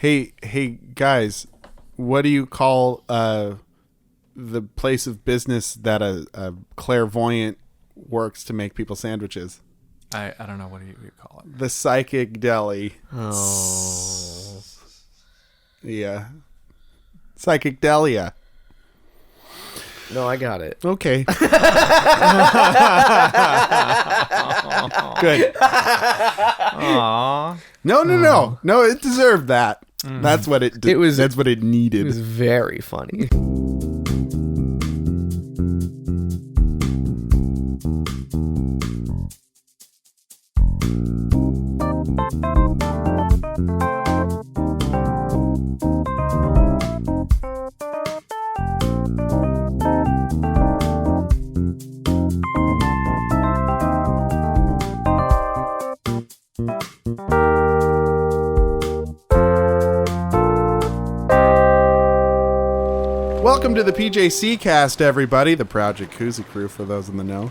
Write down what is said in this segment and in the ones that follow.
Hey, guys, what do you call the place of business that a clairvoyant works to make people sandwiches? I don't know. What do you call it? The psychic deli. Oh. Yeah. Psychic delia. No, I got it. Okay. Good. Aww. No, it deserved that. That's what it did. That's what it needed. It was very funny. Welcome to the PJC cast, everybody, the proud Jacuzzi crew, for those in the know.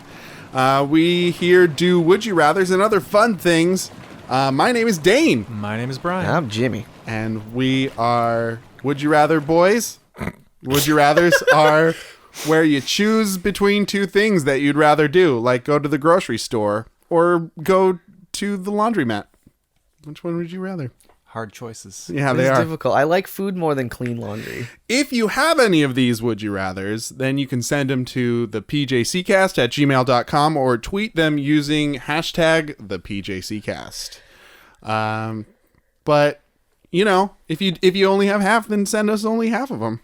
We here do Would You Rathers and other fun things. My name is Dane. My name is Brian. I'm Jimmy. And we are Would You Rather boys. Would You Rathers are where you choose between two things that you'd rather do, like go to the grocery store or go to the laundromat. Which one would you rather? Hard choices. Yeah, they It's are. difficult. I like food more than clean laundry. If you have any of these Would You Rathers, then you can send them to the PJCcast at gmail.com or tweet them using hashtag the PJCcast. But, you know, if you only have half, then send us only half of them.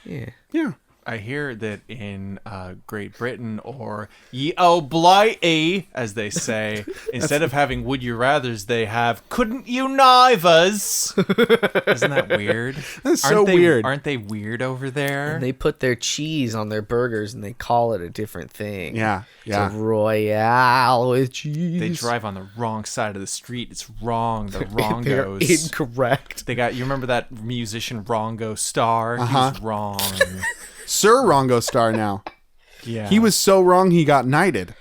Yeah. Yeah. I hear that in Great Britain, or ye oh blighty, as they say, instead of having would you rathers, they have couldn't you nivers. Isn't that weird? That's so weird. Aren't they weird over there? And they put their cheese on their burgers and they call it a different thing. Yeah. It's a Royale with cheese. They drive on the wrong side of the street. It's wrong. The They're Rongos. incorrect. They got. You remember that musician Rongo Starr? He was wrong. Sir Rongo Starr now. Yeah. He was so wrong he got knighted.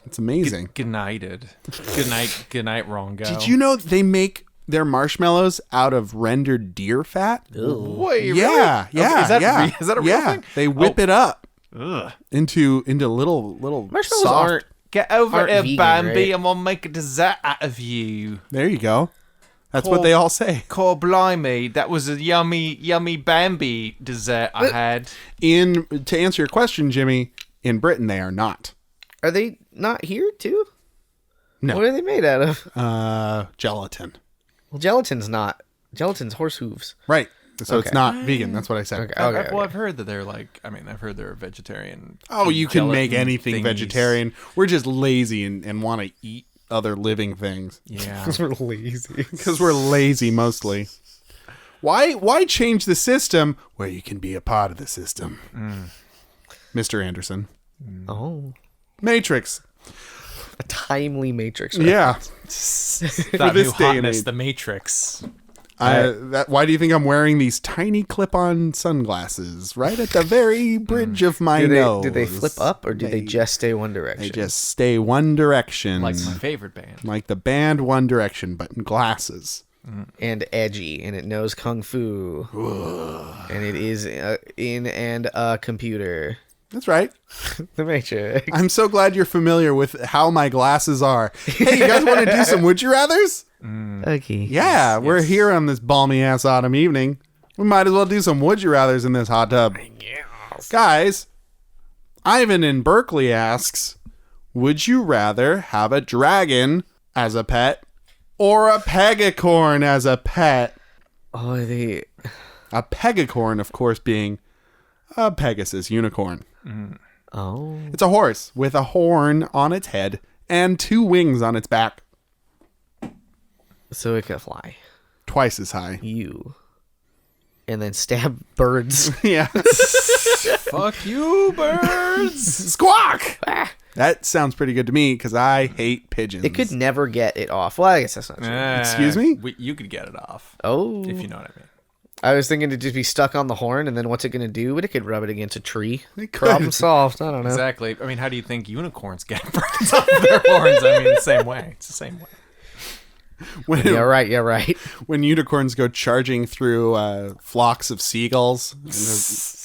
It's amazing. Good nighted. Good night, Rongo. Did you know they make their marshmallows out of rendered deer fat? Wait, really? Yeah, Okay, yeah, is that yeah. is that a real thing? They whip it up Ugh. into little Marshmallows soft. aren't. Get over Aren't here, vegan, Bambi. right? I'm gonna make a dessert out of you. There you go. That's what they all say. Core blimey, that was a yummy Bambi dessert I had. To answer your question, Jimmy, in Britain they are not. Are they not here too? No. What are they made out of? Gelatin. Well, gelatin's horse hooves. Right. So it's Okay. not vegan. That's what I said. Okay. Well, I've heard that they're I've heard they're vegetarian. Oh, you can make gelatin anything thingies. vegetarian. We're just lazy and want to eat other living things. Yeah. We're lazy. Because we're lazy mostly. Why change the system where you can be a part of the system? Mr. Anderson. Oh. Matrix. A timely Matrix. Yeah. That this new day and hotness, age. the Matrix. Why do you think I'm wearing these tiny clip-on sunglasses right at the very bridge of my nose? Did they flip up or did they just stay one direction? They just stay one direction. Like my favorite band. Like the band One Direction, but in glasses. And edgy, and it knows kung fu, and it is in and a computer. That's right. The Matrix. I'm so glad you're familiar with how my glasses are. Hey, you guys want to do some Would You Rathers? Okay. Yeah, we're here on this balmy ass autumn evening. We might as well do some Would You Rathers in this hot tub. Yes. Guys, Ivan in Berkeley asks, would you rather have a dragon as a pet or a pegacorn as a pet? Oh, A pegacorn, of course, being a Pegasus unicorn. Oh. It's a horse with a horn on its head and 2 wings on its back. So it can fly. Twice as high. And then stab birds. Yeah. Fuck you, birds. Squawk! That sounds pretty good to me because I hate pigeons. It could never get it off. Well, I guess that's not true. Excuse me? You could get it off. Oh. If you know what I mean. I was thinking to just be stuck on the horn, and then what's it going to do? But it could rub it against a tree. It could. Problem solved. I don't know. Exactly. I mean, how do you think unicorns get birds off their horns? I mean, the same way. It's the same way. When, Yeah, right. when unicorns go charging through flocks of seagulls.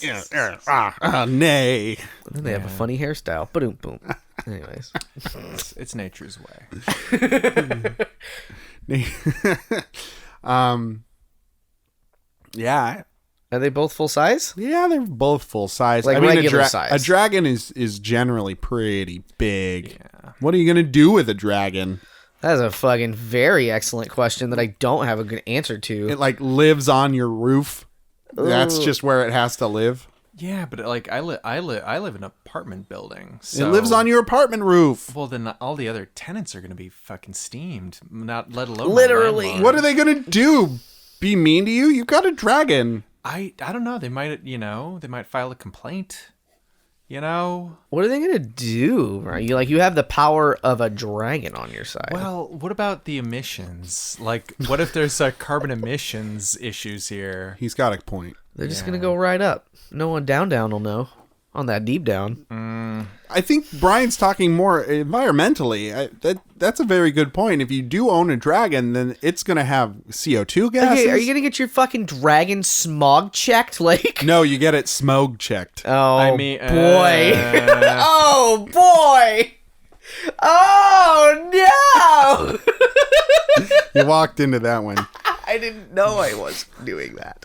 Nay. And then they have a funny hairstyle. Boom, boom. Anyways. It's nature's way. Yeah. Are they both full size? Yeah, they're both full size. Like regular size. A dragon is generally pretty big. Yeah. What are you going to do with a dragon? That is a fucking very excellent question that I don't have a good answer to. It like lives on your roof. That's Ooh. just where it has to live. Yeah, but like I live in an apartment building. So, It lives on your apartment roof. Well, then all the other tenants are gonna be fucking steamed. Not let alone my Literally. landlord. What are they going to do? Be mean to you? You got a dragon. I don't know. They might file a complaint. You know. What are they gonna do? Right? You have the power of a dragon on your side. Well, what about the emissions? Like, what if there's carbon emissions issues here? He's got a point. They're just gonna go right up. No one down will know. On that deep down. I think Brian's talking more environmentally. That's a very good point. If you do own a dragon, then it's going to have CO2 gases. Okay, are you gonna get your fucking dragon smog checked? Like, No, you get it smog checked. oh I mean, boy, oh boy, oh no! You walked into that one. I didn't know I was doing that.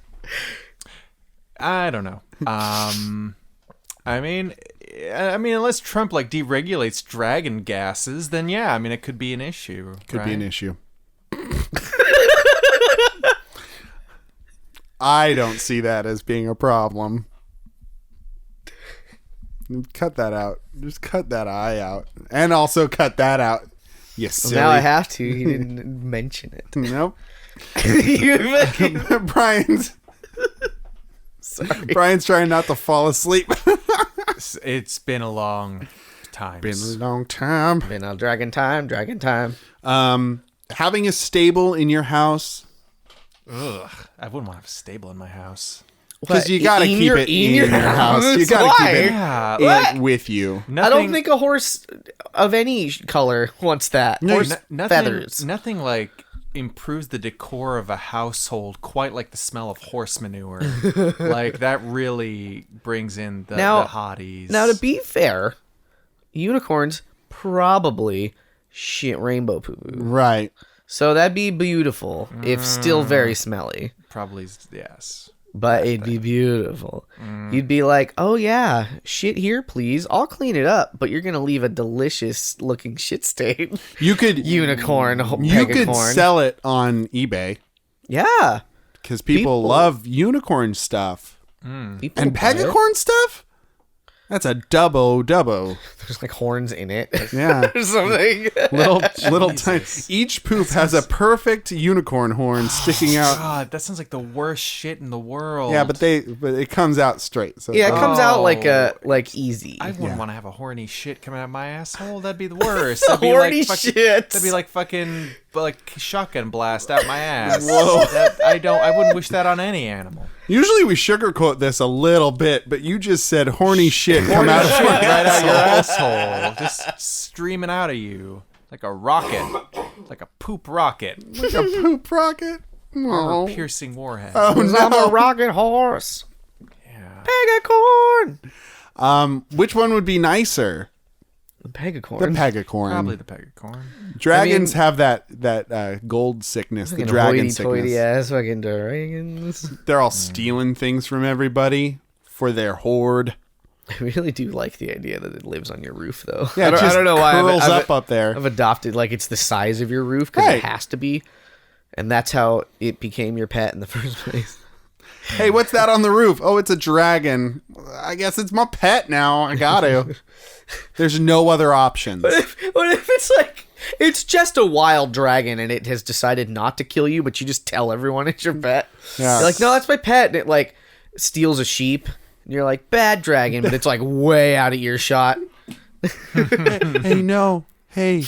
I don't know. I mean, unless Trump like deregulates dragon gases, then yeah, I mean, it could be an issue. Could be right? an issue. I don't see that as being a problem. Cut that out. Just cut that eye out. And also cut that out. You silly. Now I have to. He didn't mention it. Nope. You fucking- Brian's trying not to fall asleep. It's been a long time. Been a long time. Been on dragon time. Having a stable in your house, Ugh, I wouldn't want to have a stable in my house. because you gotta keep it in your house. You gotta Why? keep Yeah, it with you. I don't think a horse of any color wants that. No, Horse nothing, feathers. Nothing like improves the decor of a household quite like the smell of horse manure. Like that really brings in the hotties. Now, to be fair, unicorns probably shit rainbow poo. Right. So that'd be beautiful, if still very smelly. Probably yes. But it'd be beautiful. You'd be like, oh yeah, shit here, please. I'll clean it up, but you're gonna leave a delicious looking shit stain. You could Unicorn, you could pegacorn. sell it on eBay Yeah. because people love unicorn stuff People and buy it. pegacorn stuff. That's a dubbo. There's like horns in it. Yeah. Or something. Little tiny. Each poop has a perfect unicorn horn sticking out. God, that sounds like the worst shit in the world. Yeah, but it comes out straight. So Yeah, it comes out Oh. like easy. I wouldn't Yeah. want to have a horny shit coming out of my asshole. That'd be the worst. That'd be Horny like fucking, shit. That'd be like fucking like shotgun blast out my ass. Whoa! I wouldn't wish that on any animal. usually we sugarcoat this a little bit, but you just said horny shit come out of Shit your right out your asshole. asshole, just streaming out of you like a rocket, like a poop rocket, Like a poop rocket. Oh, piercing warhead. I'm a rocket horse. Yeah. Pegacorn. Which one would be nicer? The pegacorn. The pegacorn. Probably the pegacorn. Dragons I mean- have that gold sickness, the Fucking dragon hoity-toity sickness. ass fucking dragons. They're all stealing things from everybody for their hoard. I really do like the idea that it lives on your roof, though. Yeah, I it don't, just I don't know why curls up there. I've adopted like it's the size of your roof because Right. it has to be, and that's how it became your pet in the first place. Hey, what's that on the roof? Oh, it's a dragon. I guess it's my pet now. I got to. There's no other options. What if it's like it's just a wild dragon and it has decided not to kill you, but you just tell everyone it's your pet? Yeah. You're like, no, that's my pet, and it like steals a sheep, and you're like, bad dragon, but it's like way out of earshot. Hey, no. Hey,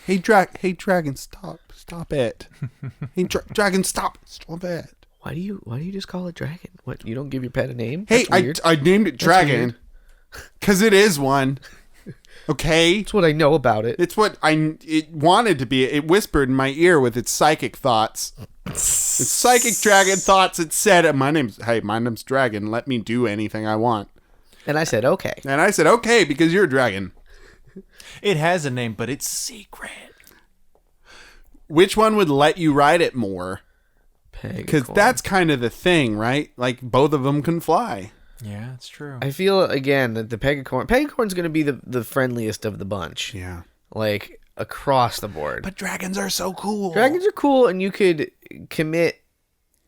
dragon, stop it. Hey, dragon, stop it. Why do you just call it dragon? What, you don't give your pet a name? Hey, That's weird. I named it dragon because it is one. Okay? That's what I know about it. It's what it wanted to be. It whispered in my ear with its psychic thoughts. Its psychic dragon thoughts. It said, my name's Dragon. Let me do anything I want. And I said, okay. And I said, okay, because you're a dragon. It has a name, but it's secret. Which one would let you ride it more? Because that's kind of the thing, right? Like, both of them can fly. Yeah, it's true. I feel, again, that the Pegacorn's going to be the friendliest of the bunch. Yeah. Like, across the board. But dragons are so cool. Dragons are cool, and you could commit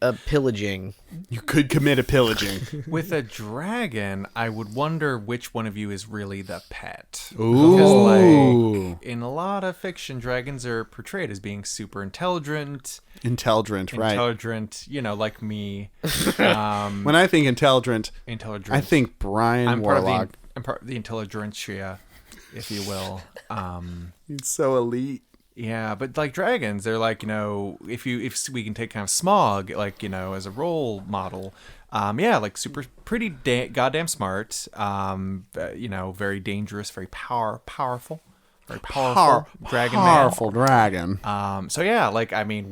a pillaging. You could commit a pillaging. With a dragon, I would wonder which one of you is really the pet. Ooh. Because, like, in a lot of fiction, dragons are portrayed as being super intelligent. Intelligent, right. Intelligent, like me. When I think intelligent, I think Brian Warlock. I'm part of the intelligentsia, if you will. He's so elite. Yeah, but like dragons, they're like, if we can take kind of Smog, like, as a role model, like pretty goddamn smart, very dangerous, very powerful, very powerful dragon Powerful dragon. So yeah, like, I mean,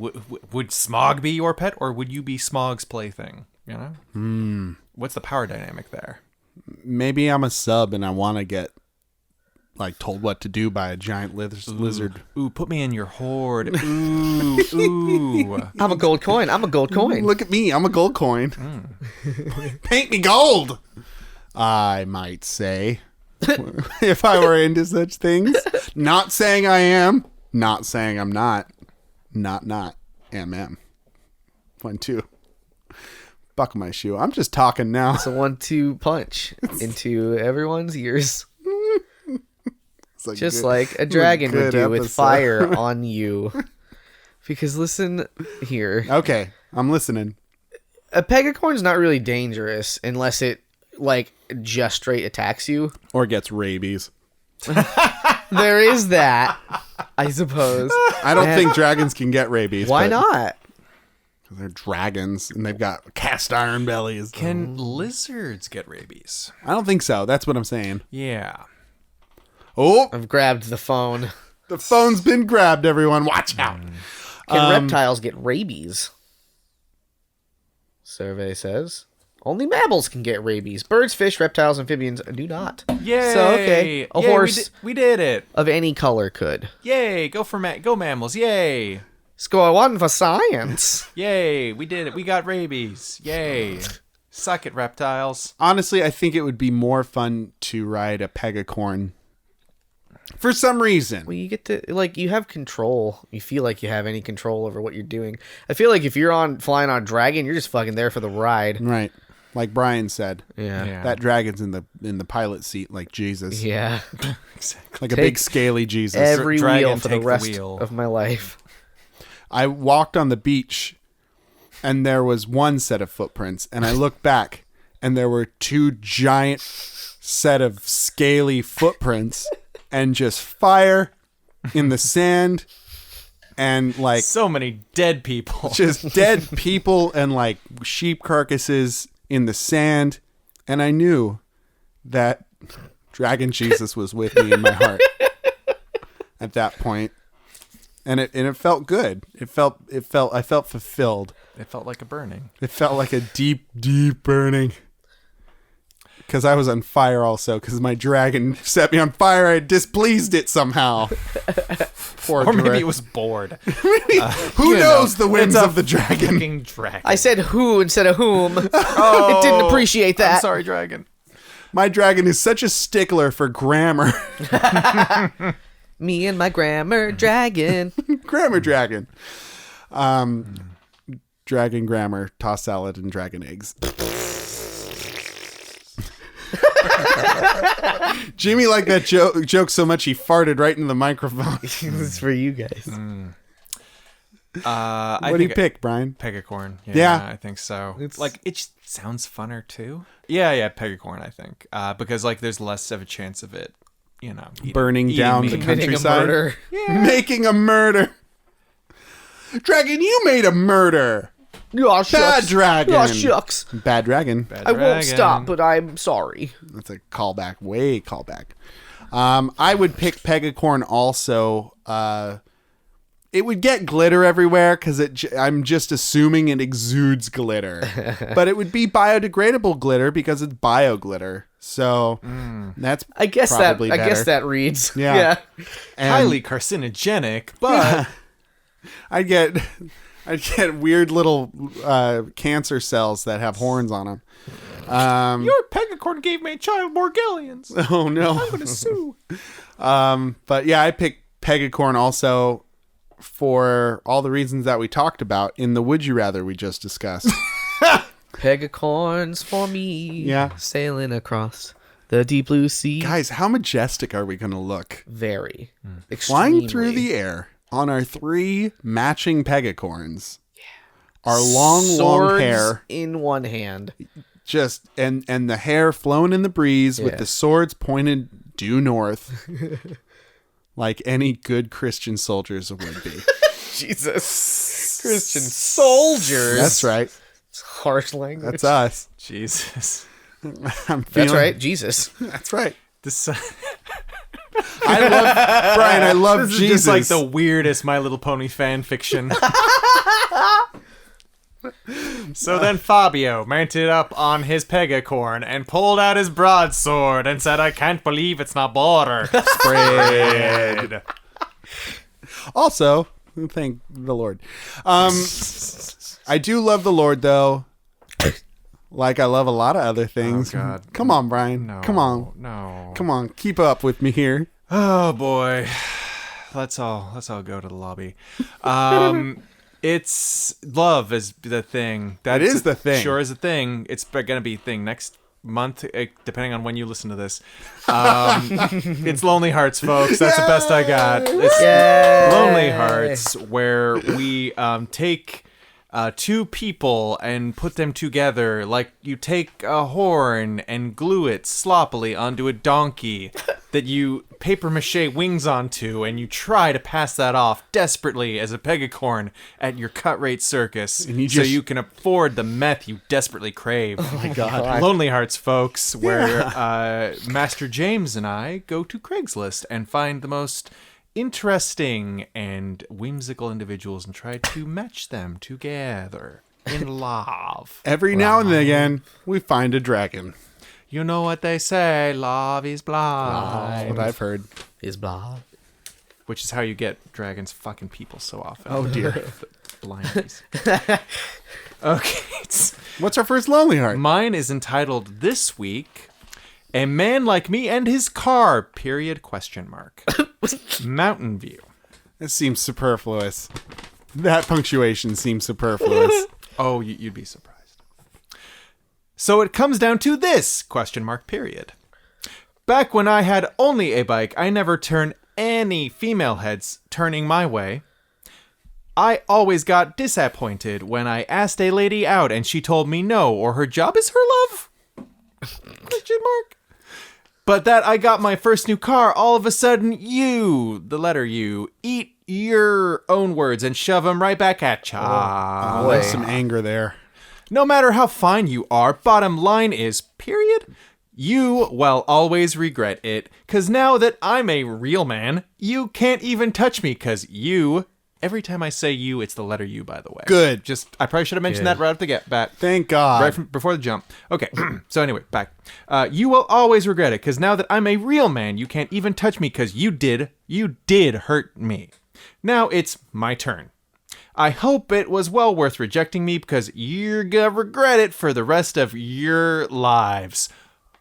would Smog be your pet, or would you be Smog's plaything? What's the power dynamic there? Maybe I'm a sub and I want to get like told what to do by a giant lizard. Ooh, put me in your horde. Ooh. I'm a gold coin. Look at me. I'm a gold coin. Paint me gold, I might say. If I were into such things. Not saying I am. Not saying I'm not. Not. Am. 1, 2. Buckle my shoe. I'm just talking now. It's a 1-2 punch into everyone's ears. Just like a dragon would do with fire on you. Because listen here. Okay, I'm listening. A Pegacorn's not really dangerous unless it, like, just straight attacks you. Or gets rabies. There is that, I suppose. I don't think dragons can get rabies. Why not? Because they're dragons and they've got cast iron bellies. Can lizards get rabies? I don't think so. That's what I'm saying. Yeah. Oh, I've grabbed the phone. the phone's been grabbed, everyone. Watch out. Can reptiles get rabies? Survey says only mammals can get rabies. Birds, fish, reptiles, amphibians do not. Yay! So, okay, a horse we did it. of any color could. Yay! Go mammals! Yay! Score 1 for science. Yay! We did it. We got rabies. Yay! Suck it, reptiles. Honestly, I think it would be more fun to ride a pegacorn. For some reason. Well, you get to, like, you have control. You feel like you have any control over what you're doing. I feel like if you're flying on a dragon, you're just fucking there for the ride. Right. Like Brian said. Yeah. That dragon's in the pilot seat like Jesus. Yeah. Exactly. Like a big scaly Jesus. Every Dragon, wheel for the take the rest wheel. of my life. I walked on the beach and there was one set of footprints and I looked back and there were 2 giant set of scaly footprints and just fire in the sand and like So many dead people. just dead people and like sheep carcasses in the sand. And I knew that Dragon Jesus was with me in my heart at that point. And it felt good. I felt fulfilled. It felt like a burning. It felt like a deep, deep burning. Because I was on fire also. Because my dragon set me on fire. I displeased it somehow. Or maybe it was bored. Who knows the whims of the dragon? Fucking dragon. I said who instead of whom. Oh, It didn't appreciate that. I'm sorry, dragon. My dragon is such a stickler for grammar. Me and my grammar dragon. Grammar dragon. Dragon grammar, tossed salad, and dragon eggs. Jimmy liked that joke so much he farted right into the microphone. This is for you guys. What do you pick, Brian? Pegacorn. Yeah. I think so. It's- Like, it just sounds funner too. Yeah, Pegacorn, I think. Because, like, there's less of a chance of it, Burning down the meat. countryside. Murder. Making a murder. Dragon, you made a murder. Oh, shucks. Bad dragon. Oh, shucks. Bad dragon. Bad I won't dragon. stop, but I'm sorry. That's a callback. Way callback. I would pick Pegacorn also. It would get glitter everywhere because I'm just assuming it exudes glitter. But it would be biodegradable glitter because it's bio glitter. So that's I guess probably that better. I guess that reads. Yeah. And Highly carcinogenic, but I'd get weird little cancer cells that have horns on them. your Pegacorn gave me child Morgellons. Oh no. I'm gonna sue. But yeah, I picked Pegacorn also for all the reasons that we talked about in the Would You Rather we just discussed. Pegacorns for me. Yeah. Sailing across the deep blue sea. Guys, how majestic are we going to look? Very. Flying through Extremely. the air on our 3 matching Pegacorns. Our long Swords hair. in one hand. Just and the hair flowing in the breeze with Yeah. the swords pointed due north. Like any good Christian soldiers would be. Jesus. Christian soldiers. That's right. Harsh language. That's us. Jesus. I'm That's feeling- right. Jesus. That's right. This, I love Brian. I love this is Jesus. just like the weirdest My Little Pony fan fiction. So then Fabio mounted up on his Pegacorn and pulled out his broadsword and said, I can't believe it's not butter. Spread. Also, thank the Lord. I do love the Lord, though. Like I love a lot of other things. Oh, God. Come on, Brian. No. Come on. No. Come on. Keep up with me here. Oh boy. Let's all go to the lobby. It's love is the thing. That is the thing. Sure is a thing. It's gonna be a thing next month, depending on when you listen to this. It's Lonely Hearts, folks. That's the best I got. It's Yay. Lonely Hearts, where we take 2 people and put them together like you take a horn and glue it sloppily onto a donkey that you paper mache wings onto, and you try to pass that off desperately as a Pegacorn at your cut rate circus And you so just- you can afford the meth you desperately crave. Oh my God. Lonely Hearts, folks, where Master James and I go to Craigslist and find the most interesting and whimsical individuals and try to match them together in love. Every now and again, we find a dragon. You know what they say, love is That's blind. what I've heard. Is blah. Which is how you get dragons fucking people so often. Oh, dear. Blindies. Okay. What's our first Lonely Heart? Mine is entitled this week, A Man Like Me and His Car, period, question mark. Mountain View. This seems superfluous. That punctuation seems superfluous. Oh, you'd be surprised. So it comes down to this, question mark, period. Back when I had only a bike, I never turned any female heads turning my way. I always got disappointed when I asked a lady out and she told me no, or her job is her love? Question mark. But that I got my first new car, all of a sudden you, the letter U, eat your own words and shove them right back at ya. There's some anger there. No matter how fine you are, bottom line is, period, you, well, always regret it. 'Cause now that I'm a real man, you can't even touch me 'cause you... Every time I say you, it's the letter U, by the way. Good. I probably should have mentioned that right off the bat. Thank God. Right from before the jump. Okay, so anyway, back. You will always regret it, because now that I'm a real man, you can't even touch me, because you did hurt me. Now it's my turn. I hope it was well worth rejecting me, because you're gonna regret it for the rest of your lives.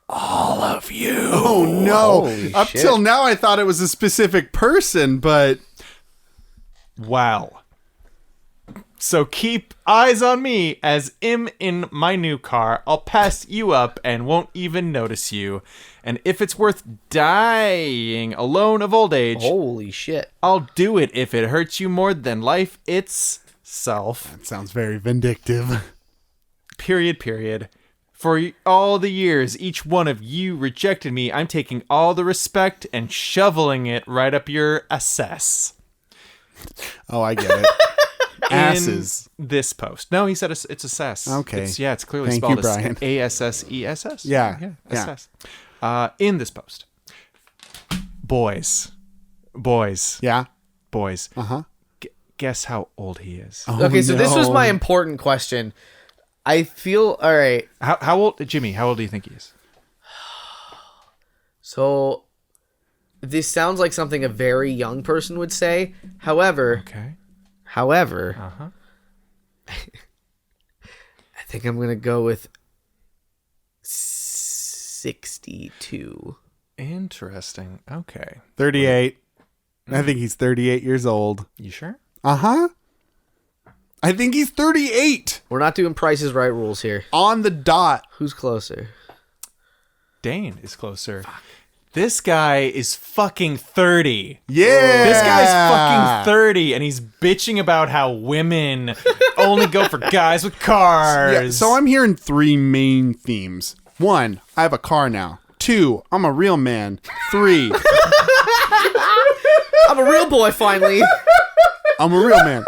All of you. Oh, no. Holy Up shit. till now, I thought it was a specific person, but... Wow. So keep eyes on me as I'm in my new car. I'll pass you up and won't even notice you. And if it's worth dying alone of old age, Holy shit. I'll do it if it hurts you more than life itself. That sounds very vindictive. Period. For all the years each one of you rejected me, I'm taking all the respect and shoveling it right up your ass. Oh, I get it. Asses. In this post. No, he said it's a sass. Okay. It's clearly Thank spelled you, Brian. ASSESS. Yeah, yeah. Assess. In this post. Boys. Yeah. Boys. Uh-huh. Guess how old he is. Oh, Okay, so this was no. my important question. I feel all right. How old, Jimmy? How old do you think he is? So this sounds like something a very young person would say. However, Okay. I think I'm gonna go with 62. Interesting. Okay. 38. I think he's 38 years old. You sure? Uh-huh. I think he's 38 We're not doing Price is Right rules here. on the dot. Who's closer? Dane is closer. This guy is fucking 30. Yeah. This guy's fucking 30, and he's bitching about how women only go for guys with cars. Yeah, so I'm hearing three main themes. 1, I have a car now. 2, I'm a real man. 3, I'm a real boy finally. I'm a real man.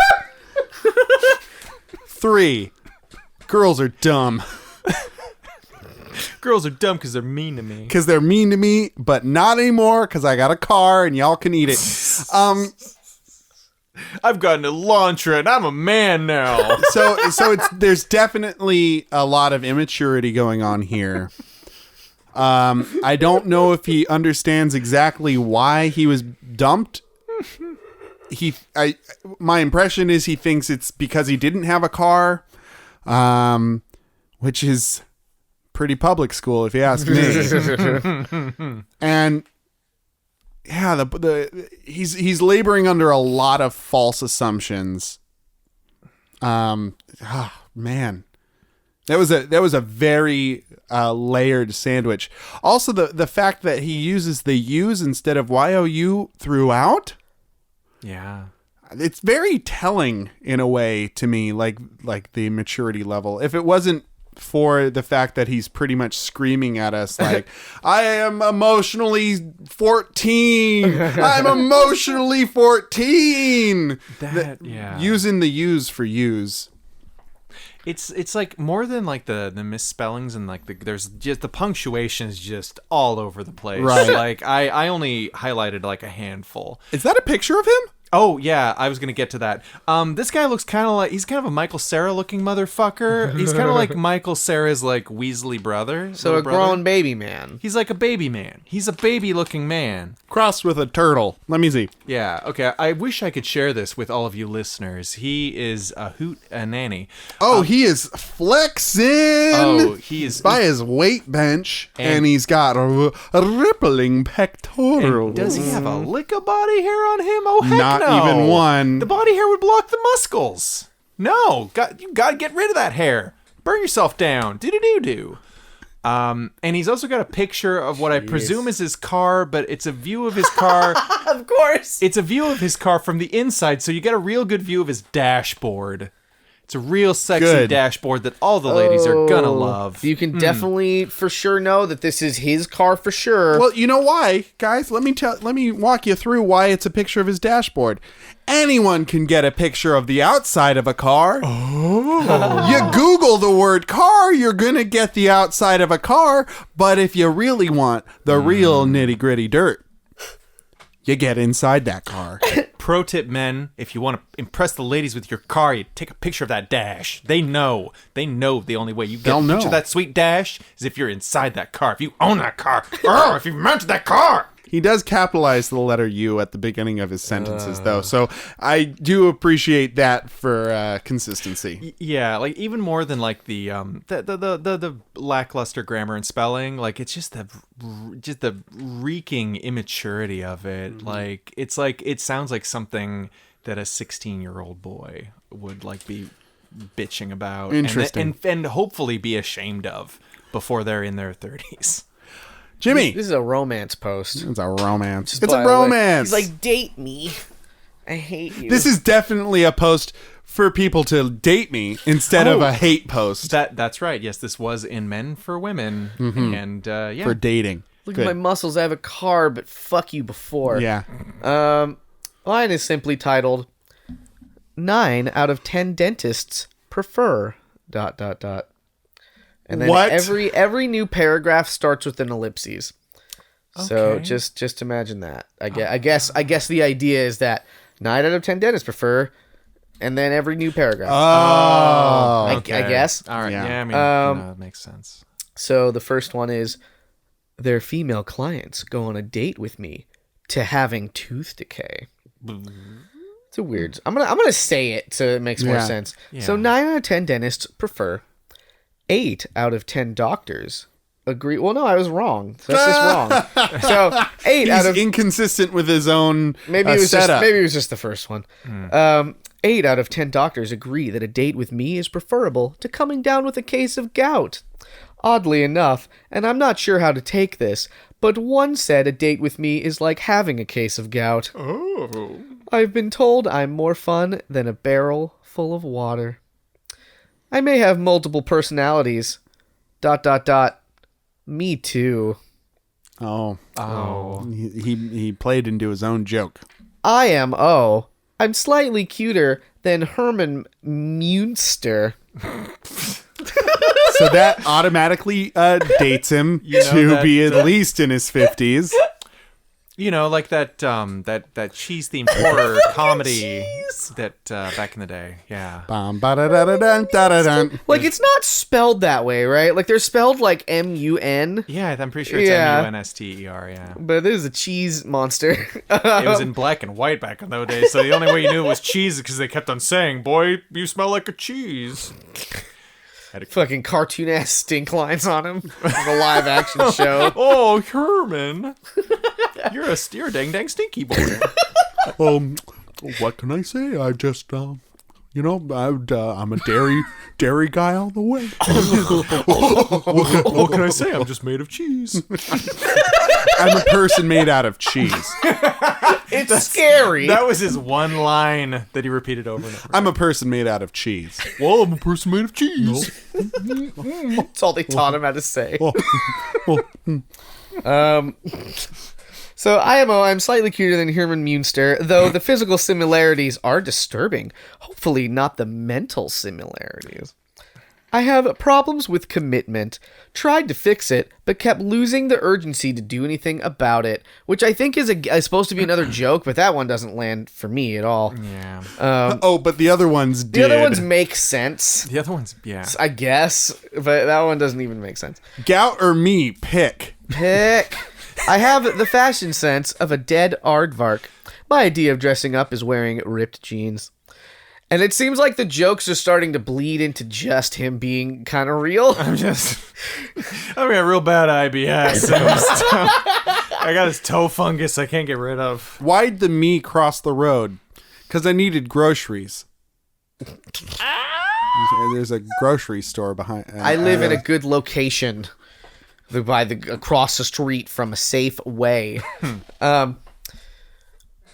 3, girls are dumb. Girls are dumb because they're mean to me. Because they're mean to me, but not anymore because I got a car and y'all can eat it. I've got an Elantra, and I'm a man now. So there's definitely a lot of immaturity going on here. I don't know if he understands exactly why he was dumped. My impression is he thinks it's because he didn't have a car, which is pretty public school if you ask me. And yeah, he's laboring under a lot of false assumptions. Man, that was a very layered sandwich. Also, the fact that he uses the U's instead of YOU throughout. Yeah. It's very telling in a way to me, like the maturity level. If it wasn't for the fact that he's pretty much screaming at us like, I am emotionally 14. I'm emotionally 14. Yeah. Using the U's for U's. It's like more than like the misspellings and like there's just the punctuation is just all over the place. Right. Like I only highlighted like a handful. Is that a picture of him? Oh yeah, I was gonna get to that. This guy looks kind of like he's kind of a Michael Cera looking motherfucker. He's kind of like Michael Cera's like Weasley brother. So little a brother. grown baby man. He's like a baby man. He's a baby looking man. Crossed with a turtle. Let me see. Yeah. Okay. I wish I could share this with all of you listeners. He is a hoot a nanny. Oh, he is flexing. Oh, he is by his weight bench, and he's got a rippling pectoral. And does he have a lick of body hair on him? Oh, heck Not no. even one. The body hair would block the muscles. No, you got to get rid of that hair. Burn yourself down. Do. And he's also got a picture of what I presume is his car, but it's a view of his car. Of course. It's a view of his car from the inside, so you get a real good view of his dashboard. It's a real sexy dashboard that all the ladies are gonna love. You can definitely for sure know that this is his car for sure. Well, you know why, guys? Let me walk you through why it's a picture of his dashboard. Anyone can get a picture of the outside of a car. Oh. You Google the word car, you're gonna get the outside of a car. But if you really want the real nitty-gritty dirt, you get inside that car. Pro tip, men, if you want to impress the ladies with your car, you take a picture of that dash. They know the only way you get a picture of that sweet dash is if you're inside that car. If you own that car. Or if you've mounted that car. He does capitalize the letter U at the beginning of his sentences, though. So I do appreciate that for consistency. Yeah, like even more than like the lackluster grammar and spelling. Like it's just the reeking immaturity of it. Mm-hmm. It sounds like something that a 16-year-old boy would like be bitching about. Interesting. And hopefully be ashamed of before they're in their 30s. Jimmy. This is a romance post. It's a romance. Just It's a by the way. romance. He's like, date me. I hate you. This is definitely a post for people to date me instead of a hate post. That's right. Yes, this was in Men for Women. Mm-hmm. And yeah. For dating. Look Good. at my muscles. I have a car, but fuck you before. Yeah. Line is simply titled 9 out of 10 dentists prefer ... And then What? every new paragraph starts with an ellipses. So Okay. just imagine that. I guess the idea is that 9 out of 10 dentists prefer, and then every new paragraph. Oh. I guess. All right. Yeah. Yeah, I mean, it makes sense. So the first one is their female clients go on a date with me to having tooth decay. It's a weird. I'm gonna say it so it makes more Yeah. sense. Yeah. So 9 out of 10 dentists prefer. 8 out of 10 doctors agree. Well, no, I was wrong. So that's just wrong. So 8 He's out of inconsistent with his own maybe it was setup. just the first one. 8 out of 10 doctors agree that a date with me is preferable to coming down with a case of gout. Oddly enough, and I'm not sure how to take this, but one said a date with me is like having a case of gout. Oh. I've been told I'm more fun than a barrel full of water. I may have multiple personalities. ... Me too. Oh. Oh. He played into his own joke. I am I'm slightly cuter than Herman Munster. So that automatically dates him You know to that, be at least in his 50s. You know, like that cheese themed horror comedy that back in the day. Yeah. Bum, ba-da-da-da-dun, da-da-dun. Like, it's not spelled that way, right? Like, they're spelled like M-U-N, Yeah, I'm pretty sure it's Yeah. M-U-N-S-T-E-R, yeah. but it is a cheese monster. It was in black and white back in those days, so the only way you knew it was cheese because they kept on saying, "Boy, you smell like a cheese." Fucking cartoon-ass stink lines on him. Like a live-action show. Oh, Herman. You're a dang stinky boy. What can I say? I just, I'm a dairy guy all the way. What can I say? I'm just made of cheese. I'm a person made out of cheese. It's scary. That was his one line that he repeated over and over. I'm a person made out of cheese. Well, I'm a person made of cheese. That's all they taught him how to say. So I'm slightly cuter than Herman Munster, though the physical similarities are disturbing. Hopefully not the mental similarities. I have problems with commitment. Tried to fix it, but kept losing the urgency to do anything about it, which I think is supposed to be another joke, but that one doesn't land for me at all. Yeah. But the other ones did. The other ones make sense, The other one's, yeah. I guess, but that one doesn't even make sense. Gout or me, pick. Pick. I have the fashion sense of a dead aardvark. My idea of dressing up is wearing ripped jeans. And it seems like the jokes are starting to bleed into just him being kind of real. I got real bad IBS. I got this toe fungus I can't get rid of. Why'd the me cross the road? Because I needed groceries. There's a grocery store behind. I live in a good location, across the street from a safe way.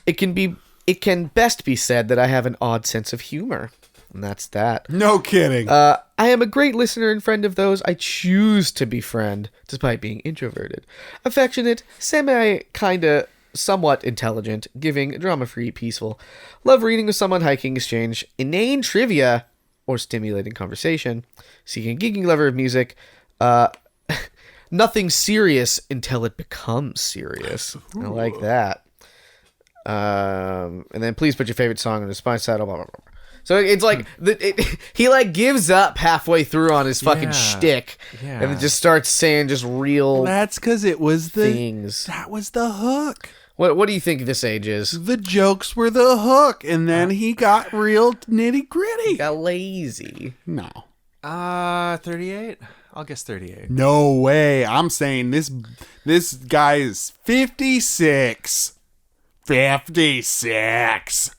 It can best be said that I have an odd sense of humor, and that's that. No kidding. I am a great listener and friend of those I choose to befriend, despite being introverted. Affectionate, kinda, somewhat intelligent, giving, drama-free, peaceful. Love reading with someone, hiking, exchange, inane trivia, or stimulating conversation. Seeking geeking lover of music. Nothing serious until it becomes serious. I like that. And then please put your favorite song on the spine saddle. Blah, blah, blah. So it's like he like gives up halfway through on his fucking shtick, and then just starts saying just real. That's because it was things. That was the hook. What do you think this age is? The jokes were the hook, and then he got real nitty gritty. Got lazy. No. 38? I'll guess 38. No way. I'm saying this guy is 56. 56.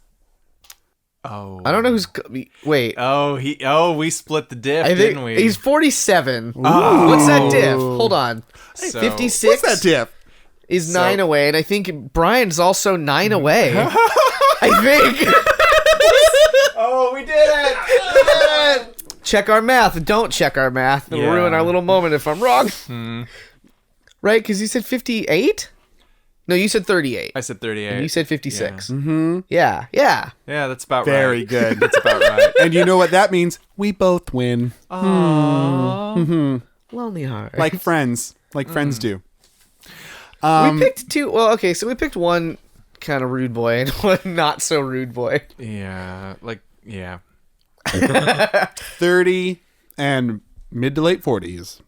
Oh. I don't know who's. Wait. We split the diff, I think didn't we? he's 47. What's that diff? Hold on. So- 56 What's that tip? is 9 away, and I think Brian's also 9 away. I think. Oh, we did it! Check our math. Don't check our math. It'll Yeah. ruin our little moment if I'm wrong. Right? Because you said 58? No, you said 38. I said 38. And you said 56. Yeah. Mm-hmm. Yeah. Yeah, that's about Very right. good. That's about right. And you know what that means? We both win. Lonely heart. Like friends. Like friends do. We picked two. Well, okay, so we picked one kind of rude boy and one not so rude boy. Yeah, like, yeah. 30 and mid to late 40s.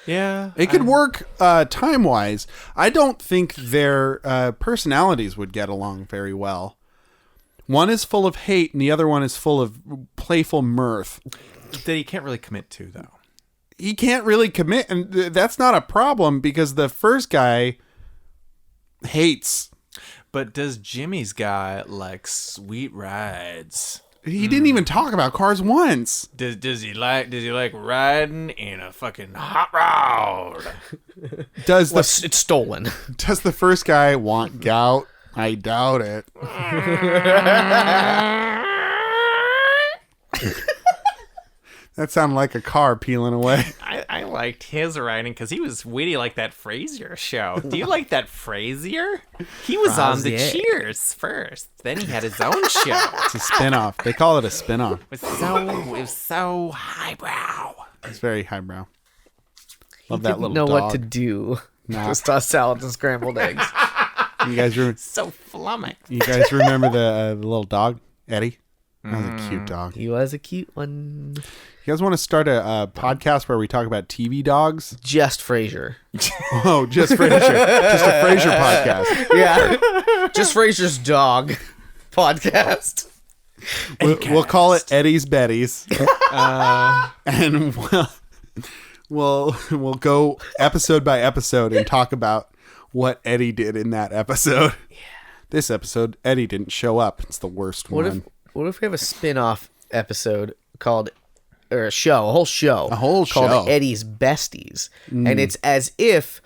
Yeah. It could work time-wise. I don't think their personalities would get along very well. One is full of hate and the other one is full of playful mirth. That he can't really commit to, though. He can't really commit, and that's not a problem because the first guy hates. But does Jimmy's guy like sweet rides? He didn't even talk about cars once. Does he like riding in a fucking hot rod? It's stolen. Does the first guy want gout? I doubt it. That sounded like a car peeling away. I liked his writing because he was witty like that Frasier show. Do you like that Frasier? He was on the Cheers first. Then he had his own show. It's a spin-off. They call it a spin-off. It was so highbrow. It's very highbrow. Love He that didn't little know dog. what to do. Nah. Just toss salads and scrambled eggs. You guys So flummoxed. You guys remember the little dog, Eddie? That was a cute dog. He was a cute one. You guys want to start a podcast where we talk about TV dogs? Just Frasier. Oh, just Frasier. Just a Frasier podcast. Yeah. Just Frasier's dog podcast. We'll call it Eddie's Betty's. And we'll go episode by episode and talk about what Eddie did in that episode. Yeah. This episode, Eddie didn't show up. It's the worst one. What if we have a spin-off episode called, or a whole show called show. Eddie's Besties. And it's as if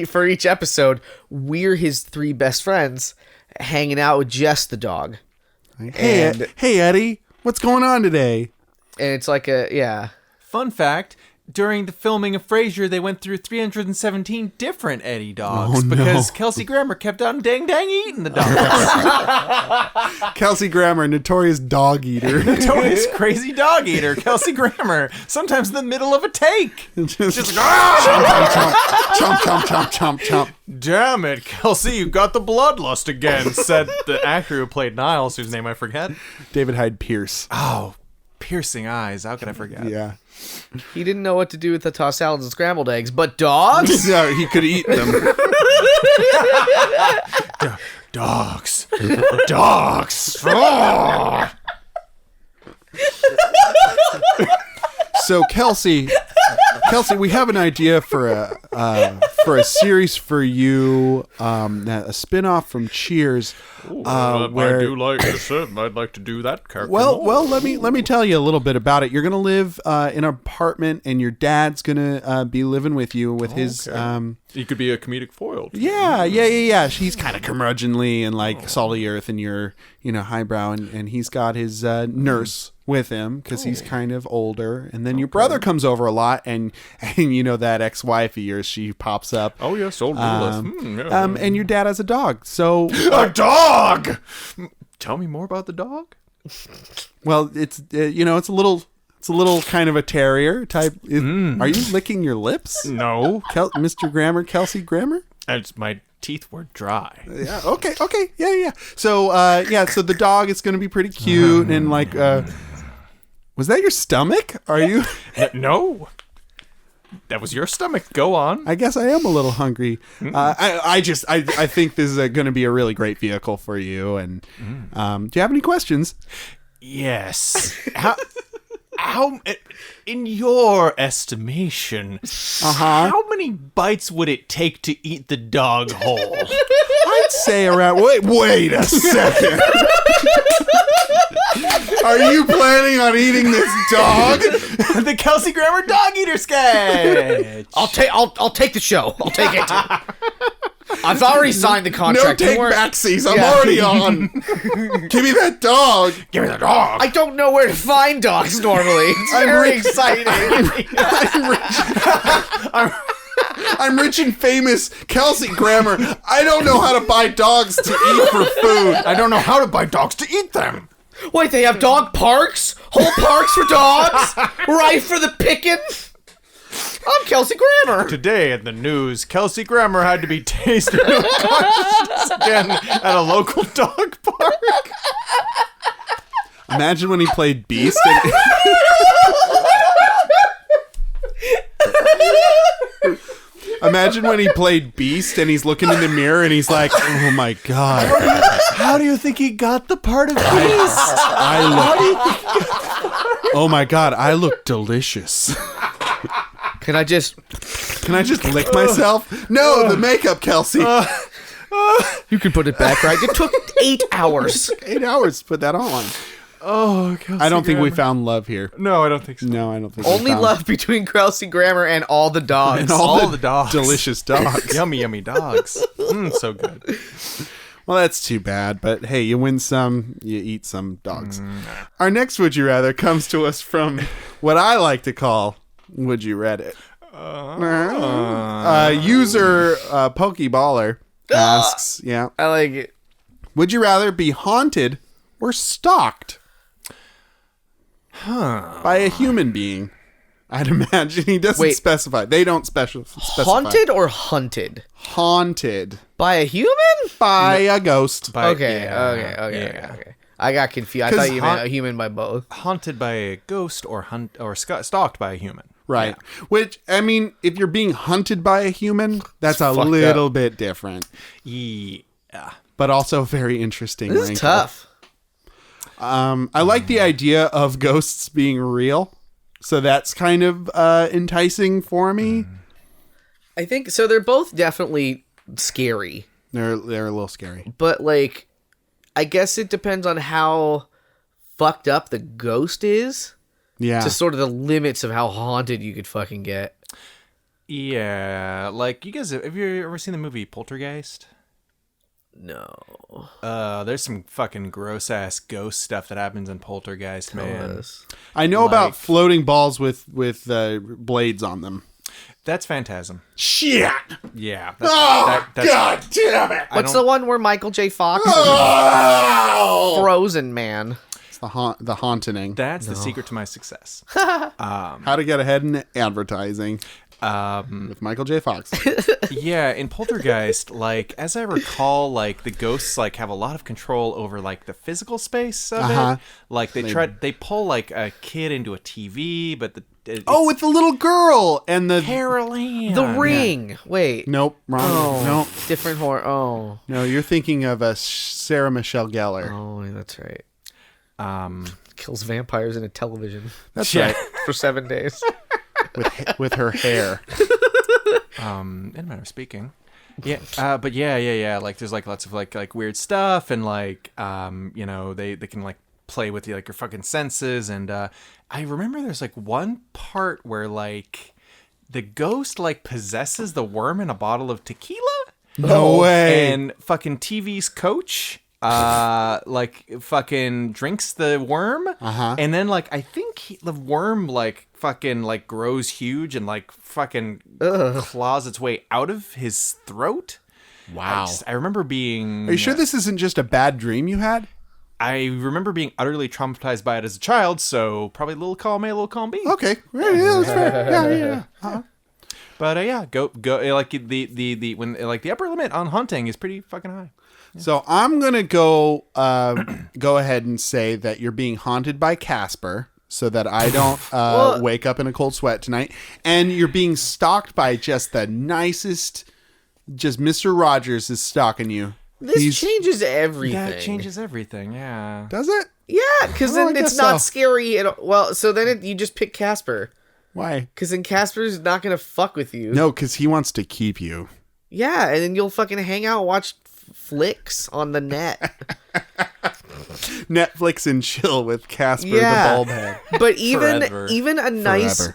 for each episode, we're his three best friends hanging out with just the dog. Hey, Eddie, what's going on today? And it's like Fun fact, during the filming of Frasier, they went through 317 different Eddie dogs because Kelsey Grammer kept on dang eating the dogs. Kelsey Grammer, notorious dog eater. Notorious crazy dog eater, Kelsey Grammer. Sometimes in the middle of a take. Just chomp, chomp, chomp, chomp, chomp. Damn it, Kelsey, you got the bloodlust again, said the actor who played Niles, whose name I forget. David Hyde Pierce. Oh, piercing eyes. How could I forget? Yeah. he didn't know what to do with the tossed salads and scrambled eggs, but dogs? No, he could eat them. Dogs. Dogs. Oh. So Kelsey, we have an idea for a series for you, a spin-off from Cheers. Where I do like I'd like to do that character. Well, let me tell you a little bit about it. You're gonna live in an apartment, and your dad's gonna be living with you with his. He could be a comedic foil. Yeah. She's kind of curmudgeonly and like salt of the earth, and you're highbrow, and he's got his nurse with him because he's kind of older. And then your brother comes over a lot, and that ex-wife of yours, she pops up. Oh yes, old Lilith. And your dad has a dog. So a dog. Tell me more about the dog. well, it's it's a little kind of a terrier type. Are you licking your lips? No, Mr. Grammer, Kelsey Grammer. My teeth were dry. Yeah. Okay. Yeah. So so the dog is going to be pretty cute and like. Was that your stomach? Are you? No. That was your stomach. Go on. I guess I am a little hungry. I think this is going to be a really great vehicle for you. And do you have any questions? Yes. How, in your estimation, how many bites would it take to eat the dog whole? I'd say around. Wait a second. Are you planning on eating this dog? The Kelsey Grammer dog eater sketch. I'll take the show. I'll take it. I've already signed the contract. No take backsies. I'm already on. Give me that dog. Give me the dog. I don't know where to find dogs normally. It's very exciting. I'm rich and famous Kelsey Grammer. I don't know how to buy dogs to eat for food. I don't know how to buy dogs to eat them. Wait, they have dog parks? Whole parks for dogs? Right for the picking? I'm Kelsey Grammer. Today in the news, Kelsey Grammer had to be tased again at a local dog park. Imagine when he played Beast. Imagine when he played Beast and he's looking in the mirror and he's like, "Oh my god, How do you think he got the part of Beast? oh my god, I look delicious." Can I just lick myself? No, the makeup, Kelsey. You can put it back, right? It took 8 hours. 8 hours to put that on. Oh, Kelsey I don't think we Grammer. found love here. No, I don't think so. No, I don't think we Only found love between Kelsey Grammer and all the dogs. And All the dogs. delicious dogs. Yummy, yummy dogs. So good. Well, that's too bad, but hey, you win some, you eat some dogs. Our next Would You Rather comes to us from what I like to call Would You Reddit. User Pokeballer asks, I like it. would you rather be haunted or stalked by a human being? I'd imagine he doesn't Wait. specify. They don't specify. Haunted or hunted? Haunted By a human? by a ghost. By- Okay, yeah, okay. yeah. I got confused. I 'Cause thought you meant a human by both. Haunted by a ghost or stalked by a human. Right. Which, I mean, if you're being hunted by a human, that's a fucked little up. bit different. Yeah. But also very interesting. This is wrinkle. tough. I like the idea of ghosts being real. So that's kind of enticing for me. I think so. They're both definitely scary, They're a little scary. but like, I guess it depends on how fucked up the ghost is Yeah. to sort of the limits of how haunted you could fucking get. Yeah. Like, you guys, have you ever seen the movie Poltergeist? No. There's some fucking gross ass ghost stuff that happens in Poltergeist, man. Yes. I know about like- floating balls with blades on them. That's Phantasm. Shit! Yeah. Oh, that's God damn it! What's the one where Michael J. Fox is Oh! Frozen Man? It's the haunting. That's the secret to my success. How to get ahead in advertising with Michael J. Fox. Yeah, in Poltergeist, like, as I recall, like, the ghosts, like, have a lot of control over, like, the physical space of it. Like, they pull, like, a kid into a TV, but With the little girl and the... Caroline. The Ring. Wait. Nope, wrong. Oh, Nope. different horror. Oh. No, you're thinking of Sarah Michelle Gellar. Oh, that's right. Um, Kills vampires in a television That's yeah. right. for 7 days. With her hair. in a manner of speaking. Yeah, but yeah. Like, there's, like, lots of, like weird stuff, and, like, you know, they can, like, play with, like, your fucking senses, and, I remember there's, like, one part where, like, the ghost, like, possesses the worm in a bottle of tequila? No way. And fucking TV's coach, like, fucking drinks the worm, and then, like, I think the worm, like, fucking, like, grows huge and, like, fucking claws its way out of his throat. Wow. I remember being... Are you sure this isn't just a bad dream you had? I remember being utterly traumatized by it as a child, so probably a little column A, a little column B. Okay. Yeah, that's fair. Yeah. Uh-huh. But yeah, go like the when like the upper limit on hunting is pretty fucking high. So I'm gonna go ahead and say that you're being haunted by Casper, so that I don't wake up in a cold sweat tonight, and you're being stalked by just the nicest. Just Mr. Rogers is stalking you. This changes everything. That changes everything. Yeah. Does it? Yeah, because Oh, I then it's guess not so. scary at all. Well, so then you just pick Casper. Why? Because then Casper's not going to fuck with you. No, because he wants to keep you. Yeah, and then you'll fucking hang out and watch flicks on the net. Netflix and chill with Casper Yeah. the bald head. But even Forever. even a nice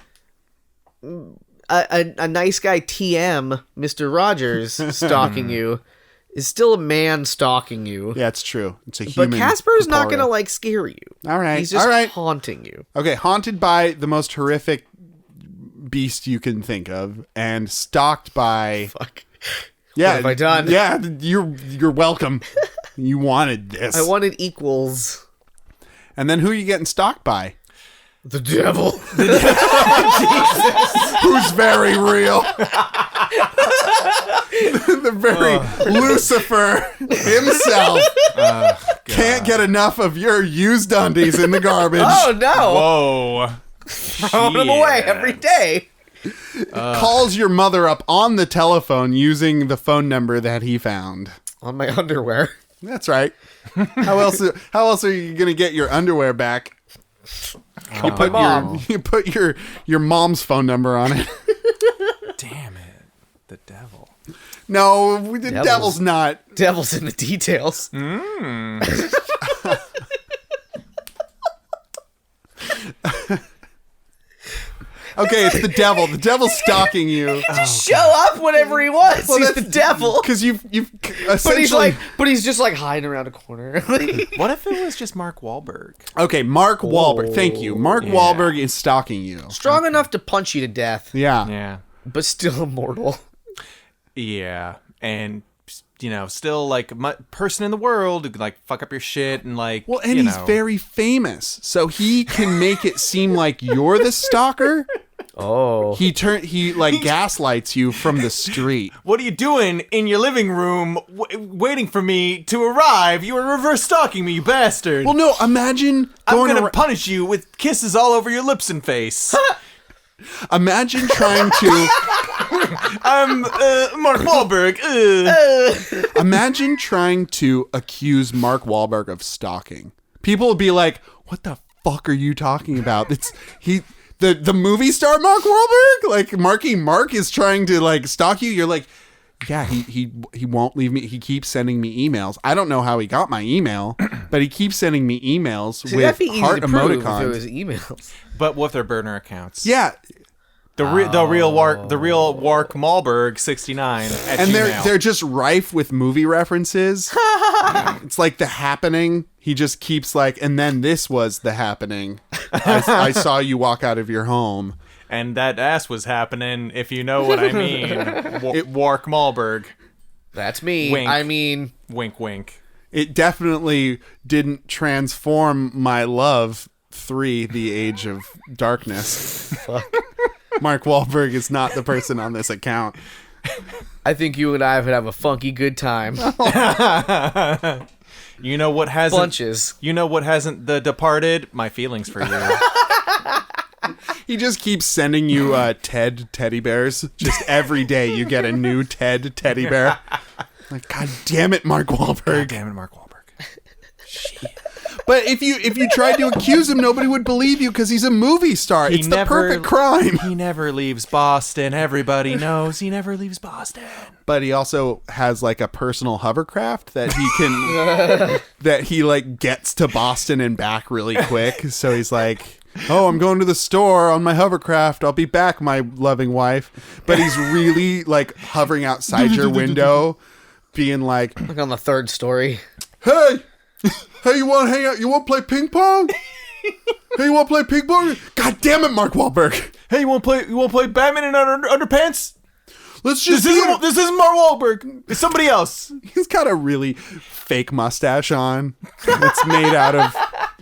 Forever. a nice guy TM, Mr. Rogers, stalking you is still a man stalking you. Yeah, it's true. It's a But human. Casper's not corporeal. gonna like scare you. All right. He's just All right. haunting you. Okay, haunted by the most horrific beast you can think of, and stalked by. Fuck. Yeah, What have I done? Yeah, you're welcome. You wanted this. I wanted equals. And then who are you getting stalked by? The devil. Who's very real. The very Lucifer himself can't get enough of your used undies in the garbage. Oh no! Whoa. Throwing them away every day. Calls your mother up on the telephone using the phone number that he found. On my underwear. That's right. How else are you gonna get your underwear back? You put mom. you put your mom's phone number on it. Damn it. The devil. No, the devil's not. Devil's in the details. Okay, it's the devil. The devil's stalking you. Show up whenever he wants. He's the devil. Because you've essentially. But he's just like hiding around a corner. What if it was just Mark Wahlberg? Okay, Mark Wahlberg. Thank you. Mark Wahlberg is stalking you. Strong enough to punch you to death. Yeah. Yeah. But still immortal. Yeah. And, you know, still like person in the world who could like fuck up your shit and like. Well, and he's very famous, so he can make it seem like you're the stalker. Oh. He like gaslights you from the street. What are you doing in your living room waiting for me to arrive? You were reverse stalking me, you bastard. Well, no, imagine I'm going gonna punish you with kisses all over your lips and face. Imagine trying to I'm Mark Wahlberg. imagine trying to accuse Mark Wahlberg of stalking. People would be like, "What the fuck are you talking about?" The movie star Mark Wahlberg, like Marky Mark is trying to like stalk you. You're like, yeah, he won't leave me. He keeps sending me emails. I don't know how he got my email, but he keeps sending me emails with that'd be easy heart to prove emoticons. if it was emails. But with their burner accounts. Yeah, The real Wark Malberg 69 at and Gmail. they're just rife with movie references. It's like The Happening. He just keeps like, and then this was The Happening. I saw you walk out of your home. And that ass was happening, if you know what I mean. Wark Malberg. That's me. Wink. I mean, Wink, wink. It definitely didn't transform my love 3, The Age of Darkness. fuck. Mark Wahlberg is not the person on this account. I think you and I would have a funky good time. You know what hasn't? Bunches. You know what hasn't? The Departed. My feelings for you. He just keeps sending you Ted teddy bears. Just every day you get a new Ted teddy bear. Like, God damn it, Mark Wahlberg. God damn it, Mark Wahlberg. But if you tried to accuse him, nobody would believe you because he's a movie star. It's the perfect crime. He never leaves Boston. Everybody knows he never leaves Boston. But he also has like a personal hovercraft that he can that he like gets to Boston and back really quick. So he's like, "Oh, I'm going to the store on my hovercraft. I'll be back, my loving wife." But he's really like hovering outside your window, being like, Like on the third story. "Hey, you want to hang out? You want to play ping pong? Hey, you want to play ping pong? God damn it, Mark Wahlberg! Hey, you want to play Batman in underpants? Let's just." This isn't Mark Wahlberg. It's somebody else. He's got a really fake mustache on. It's made out of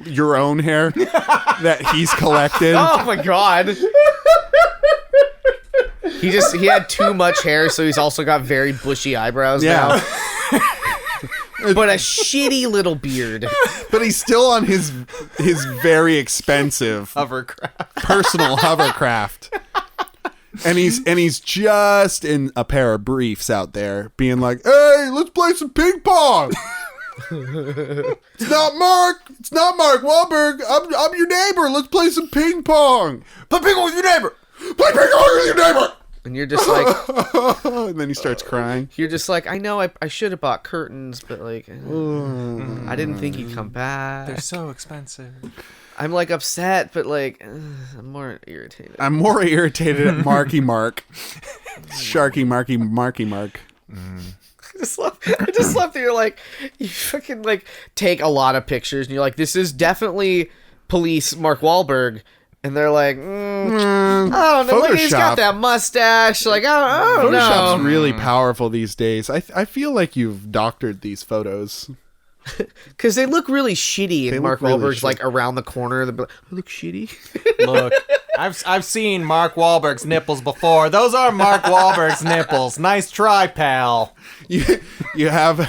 your own hair that he's collected. Oh my god. He had too much hair, so he's also got very bushy eyebrows now. But a shitty little beard. But he's still on his very expensive Hovercraft. personal hovercraft. And he's just in a pair of briefs out there being like, "Hey, let's play some ping pong." It's not Mark Wahlberg. I'm your neighbor. Let's play some ping pong. Play ping pong with your neighbor. Play ping pong with your neighbor. And you're just like, And then he starts crying. I know I should have bought curtains, but like, I didn't think he'd come back. They're so expensive. I'm like upset, but like, I'm more irritated. I'm more irritated at Marky Mark. Sharky Marky Mark. I just love that you're like, you fucking like take a lot of pictures and you're like, this is definitely police Mark Wahlberg. And they're like, I don't know, look, he's got that mustache. Like, I don't Photoshop's know. really powerful these days. I feel like you've doctored these photos. Because they look really shitty, and They Mark look really Wahlberg's shitty. like around the corner. They look shitty. Look, I've seen Mark Wahlberg's nipples before. Those are Mark Wahlberg's nipples. Nice try, pal. You have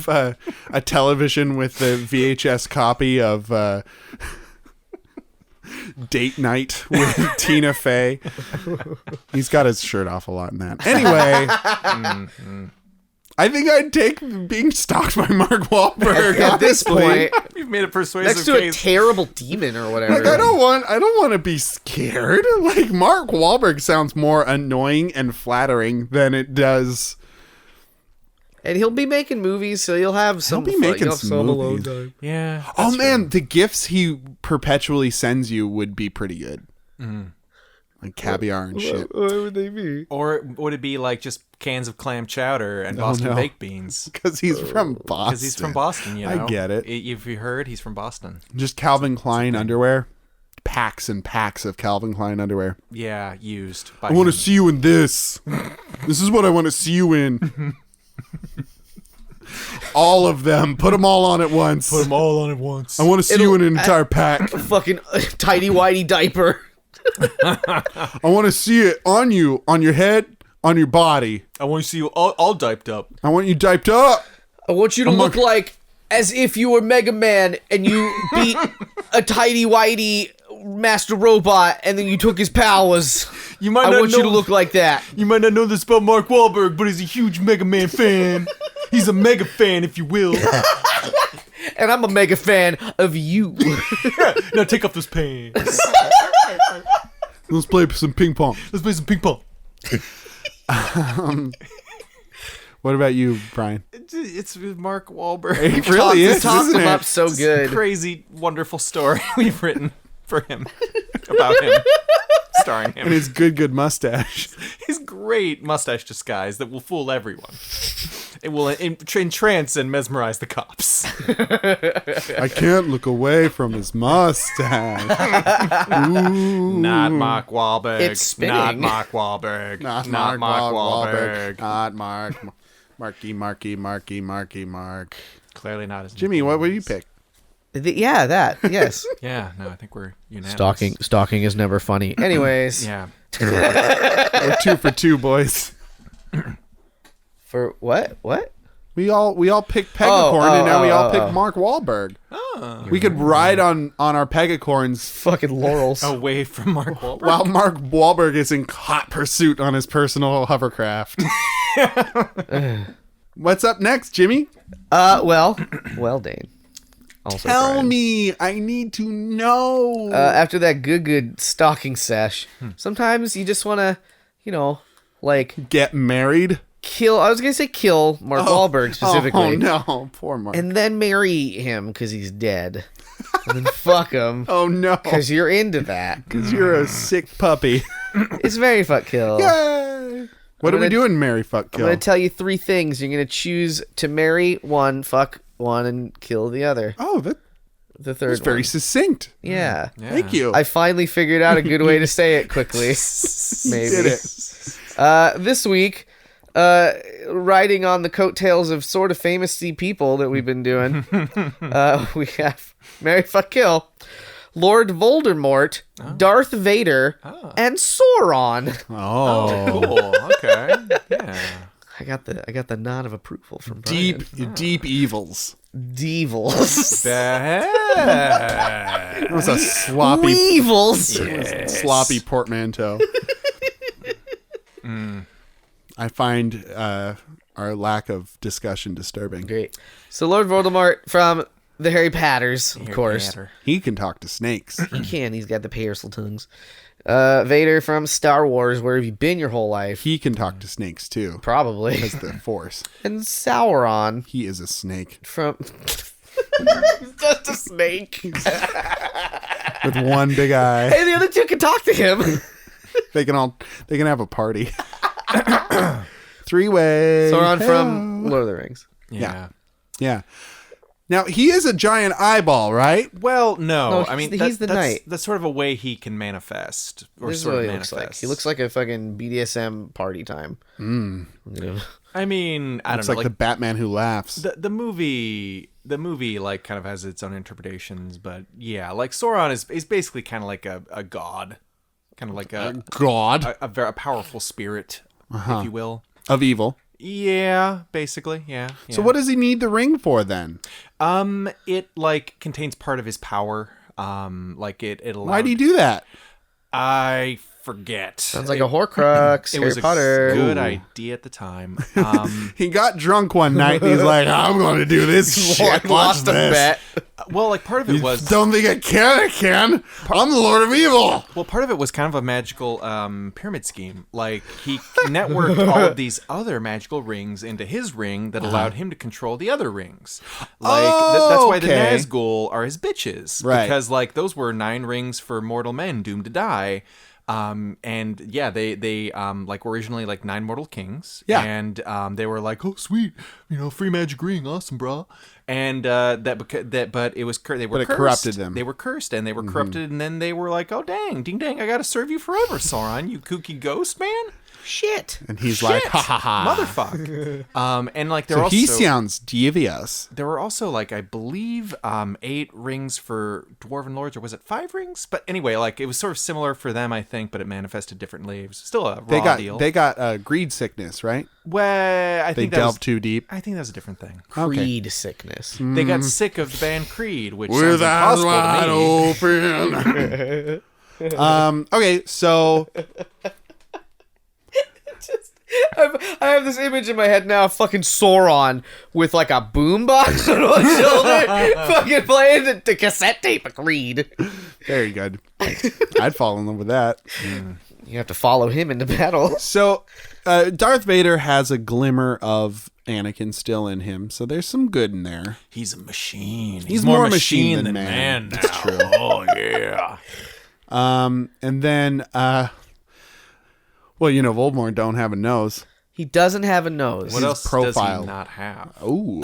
a television with the VHS copy of Date Night with Tina Fey. He's got his shirt off a lot in that. Anyway, I think I'd take being stalked by Mark Wahlberg At this honestly. point, You've made a persuasive next to a case. terrible demon or whatever. Like I don't want to be scared. Like Mark Wahlberg sounds more annoying and flattering than it does. And he'll be making movies, so you'll have some. be fun. making You'll have some alone movies. time. Yeah. Oh man, the gifts he perpetually sends you would be pretty good. Like caviar and shit. What would they be? Or would it be like just cans of clam chowder and Boston no. baked beans? Because he's from Boston. Because he's from Boston, you know. I get it. If you heard, he's from Boston. Just Calvin Klein underwear. Packs and packs of Calvin Klein underwear. Yeah, used. By I want to him. see you in this. This is what I want to see you in. All of them. Put them all on at once. Put them all on at once. I want to see you in an entire pack. Fucking tidy whitey diaper. I want to see it on you, on your head, on your body. I want to see you all diped up. I want you diped up. I want you to look like as if you were Mega Man and you beat a tidy whitey master robot and then you took his powers. You might I not want know, you to look like that. You might not know this about Mark Wahlberg, but he's a huge Mega Man fan. He's a mega fan, if you will. And I'm a mega fan of you. Now take off those pants. Let's play some ping pong. Let's play some ping pong. What about you, Brian? It's Mark Wahlberg. It really is, Talked isn't him it? up so It's a good. crazy, wonderful story we've written for him. About him. Starring him. And his good mustache. His great mustache disguise that will fool everyone. It will entrance and mesmerize the cops. I can't look away from his mustache. Ooh. Not Mark Wahlberg. It's spinning. Not Mark Wahlberg. Not Mark Wahlberg. Not Mark. Marky. Clearly not as Jimmy, what would you pick? Yeah, that. Yes. Yeah, no, I think we're unanimous. Stalking is never funny. Anyways. Yeah. We're 2 for 2, boys. For what? What? We all picked Pegacorn, and now we all pick Mark Wahlberg. Oh. We could ride on our Pegacorns Fucking laurels. Away from Mark Wahlberg. while Mark Wahlberg is in hot pursuit on his personal hovercraft. What's up next, Jimmy? Well, Dane. Also Tell Brian. me. I need to know. After that good stalking sesh, sometimes you just want to, like Get married? kill. I was gonna say kill Mark Wahlberg specifically, Oh, no. Poor Mark. and then marry him because he's dead, and then fuck him Oh, no. because you're into that. Because you're a sick puppy. It's very fuck kill. Yay. What are we gonna- doing, Mary Fuck I'm Kill? gonna tell you 3 things. You're gonna choose to marry one, fuck one, and kill the other. Oh, that's The third very one. succinct. Yeah. Thank you. I finally figured out a good way to say it quickly. Maybe. did it. This week, riding on the coattails of sort of famous-y people that we've been doing, we have Marry, Fuck, Kill, Lord Voldemort, Darth Vader, and Sauron. Oh. Cool. Okay. Yeah. I got the nod of approval from Brian. Deep evils. Devils. That was a sloppy, Weevils. sloppy portmanteau. I find our lack of discussion disturbing. Great. So Lord Voldemort from the Harry Potters, of course. He can talk to snakes. He can. He's got the parasol tongues. Vader from Star Wars. Where have you been your whole life? He can talk to snakes too. Probably. Because the Force. And Sauron He is a snake from. He's just a snake. with one big eye. Hey, the other 2 can talk to him. They can have a party. 3-way. Sauron from Lord of the Rings. Yeah. Yeah. Now, he is a giant eyeball, right? Well, no. No, I mean, he's the knight. That's sort of a way he can manifest, or This is sort what of he looks like. manifest. He looks like a fucking BDSM party time. I mean, I It's don't know. like the Batman who laughs. The movie like kind of has its own interpretations, but yeah, like Sauron is basically kind of like a god, kind of like a God very powerful spirit, if you will. of evil. Yeah, basically, yeah. So what does he need the ring for then? It like contains part of his power. Like it allowed. Why'd he do that? I forget. Sounds like a Horcrux. It Harry was Potter. a good idea at the time. He got drunk one night and he's like, I'm going to do this shit. Lost a Watch this. bet. Well, like part of it was Don't think I can. I'm the Lord of Evil. Well, part of it was kind of a magical pyramid scheme. Like, he networked all of these other magical rings into his ring that allowed him to control the other rings. Like, that's why the okay. Nazgul are his bitches. Right. Because, like, those were 9 rings for mortal men doomed to die. And yeah, they like originally like 9 mortal kings. Yeah. And they were like, oh sweet, free magic ring, awesome, bro. And but it was they were But it cursed. corrupted them. They were cursed, and they were corrupted, and then they were like, oh dang, ding dang, I gotta serve you forever, Sauron, you kooky ghost man. Shit. And he's like, Shit, ha ha ha. motherfucker. And like there So also he sounds devious. there were also like I believe 8 rings for dwarven lords, or was it 5 rings? But anyway, like it was sort of similar for them, I think, but it manifested differently. It was still a raw deal. They got greed sickness, right? Well, I They think that delved was, too deep. I think that was a different thing. Creed sickness. They got sick of the band Creed, which With sounds eyes impossible wide to me. open. Okay, so I have this image in my head now of fucking Sauron with like a boombox on one shoulder, fucking playing the cassette tape of Creed. very good. I'd fall in love with that. You have to follow him into battle. So Darth Vader has a glimmer of Anakin still in him, so there's some good in there. He's a machine. He's more machine than man now. That's true. Oh yeah. And then, well, Voldemort don't have a nose. He doesn't have a nose. What His else does profile. he not have? Ooh.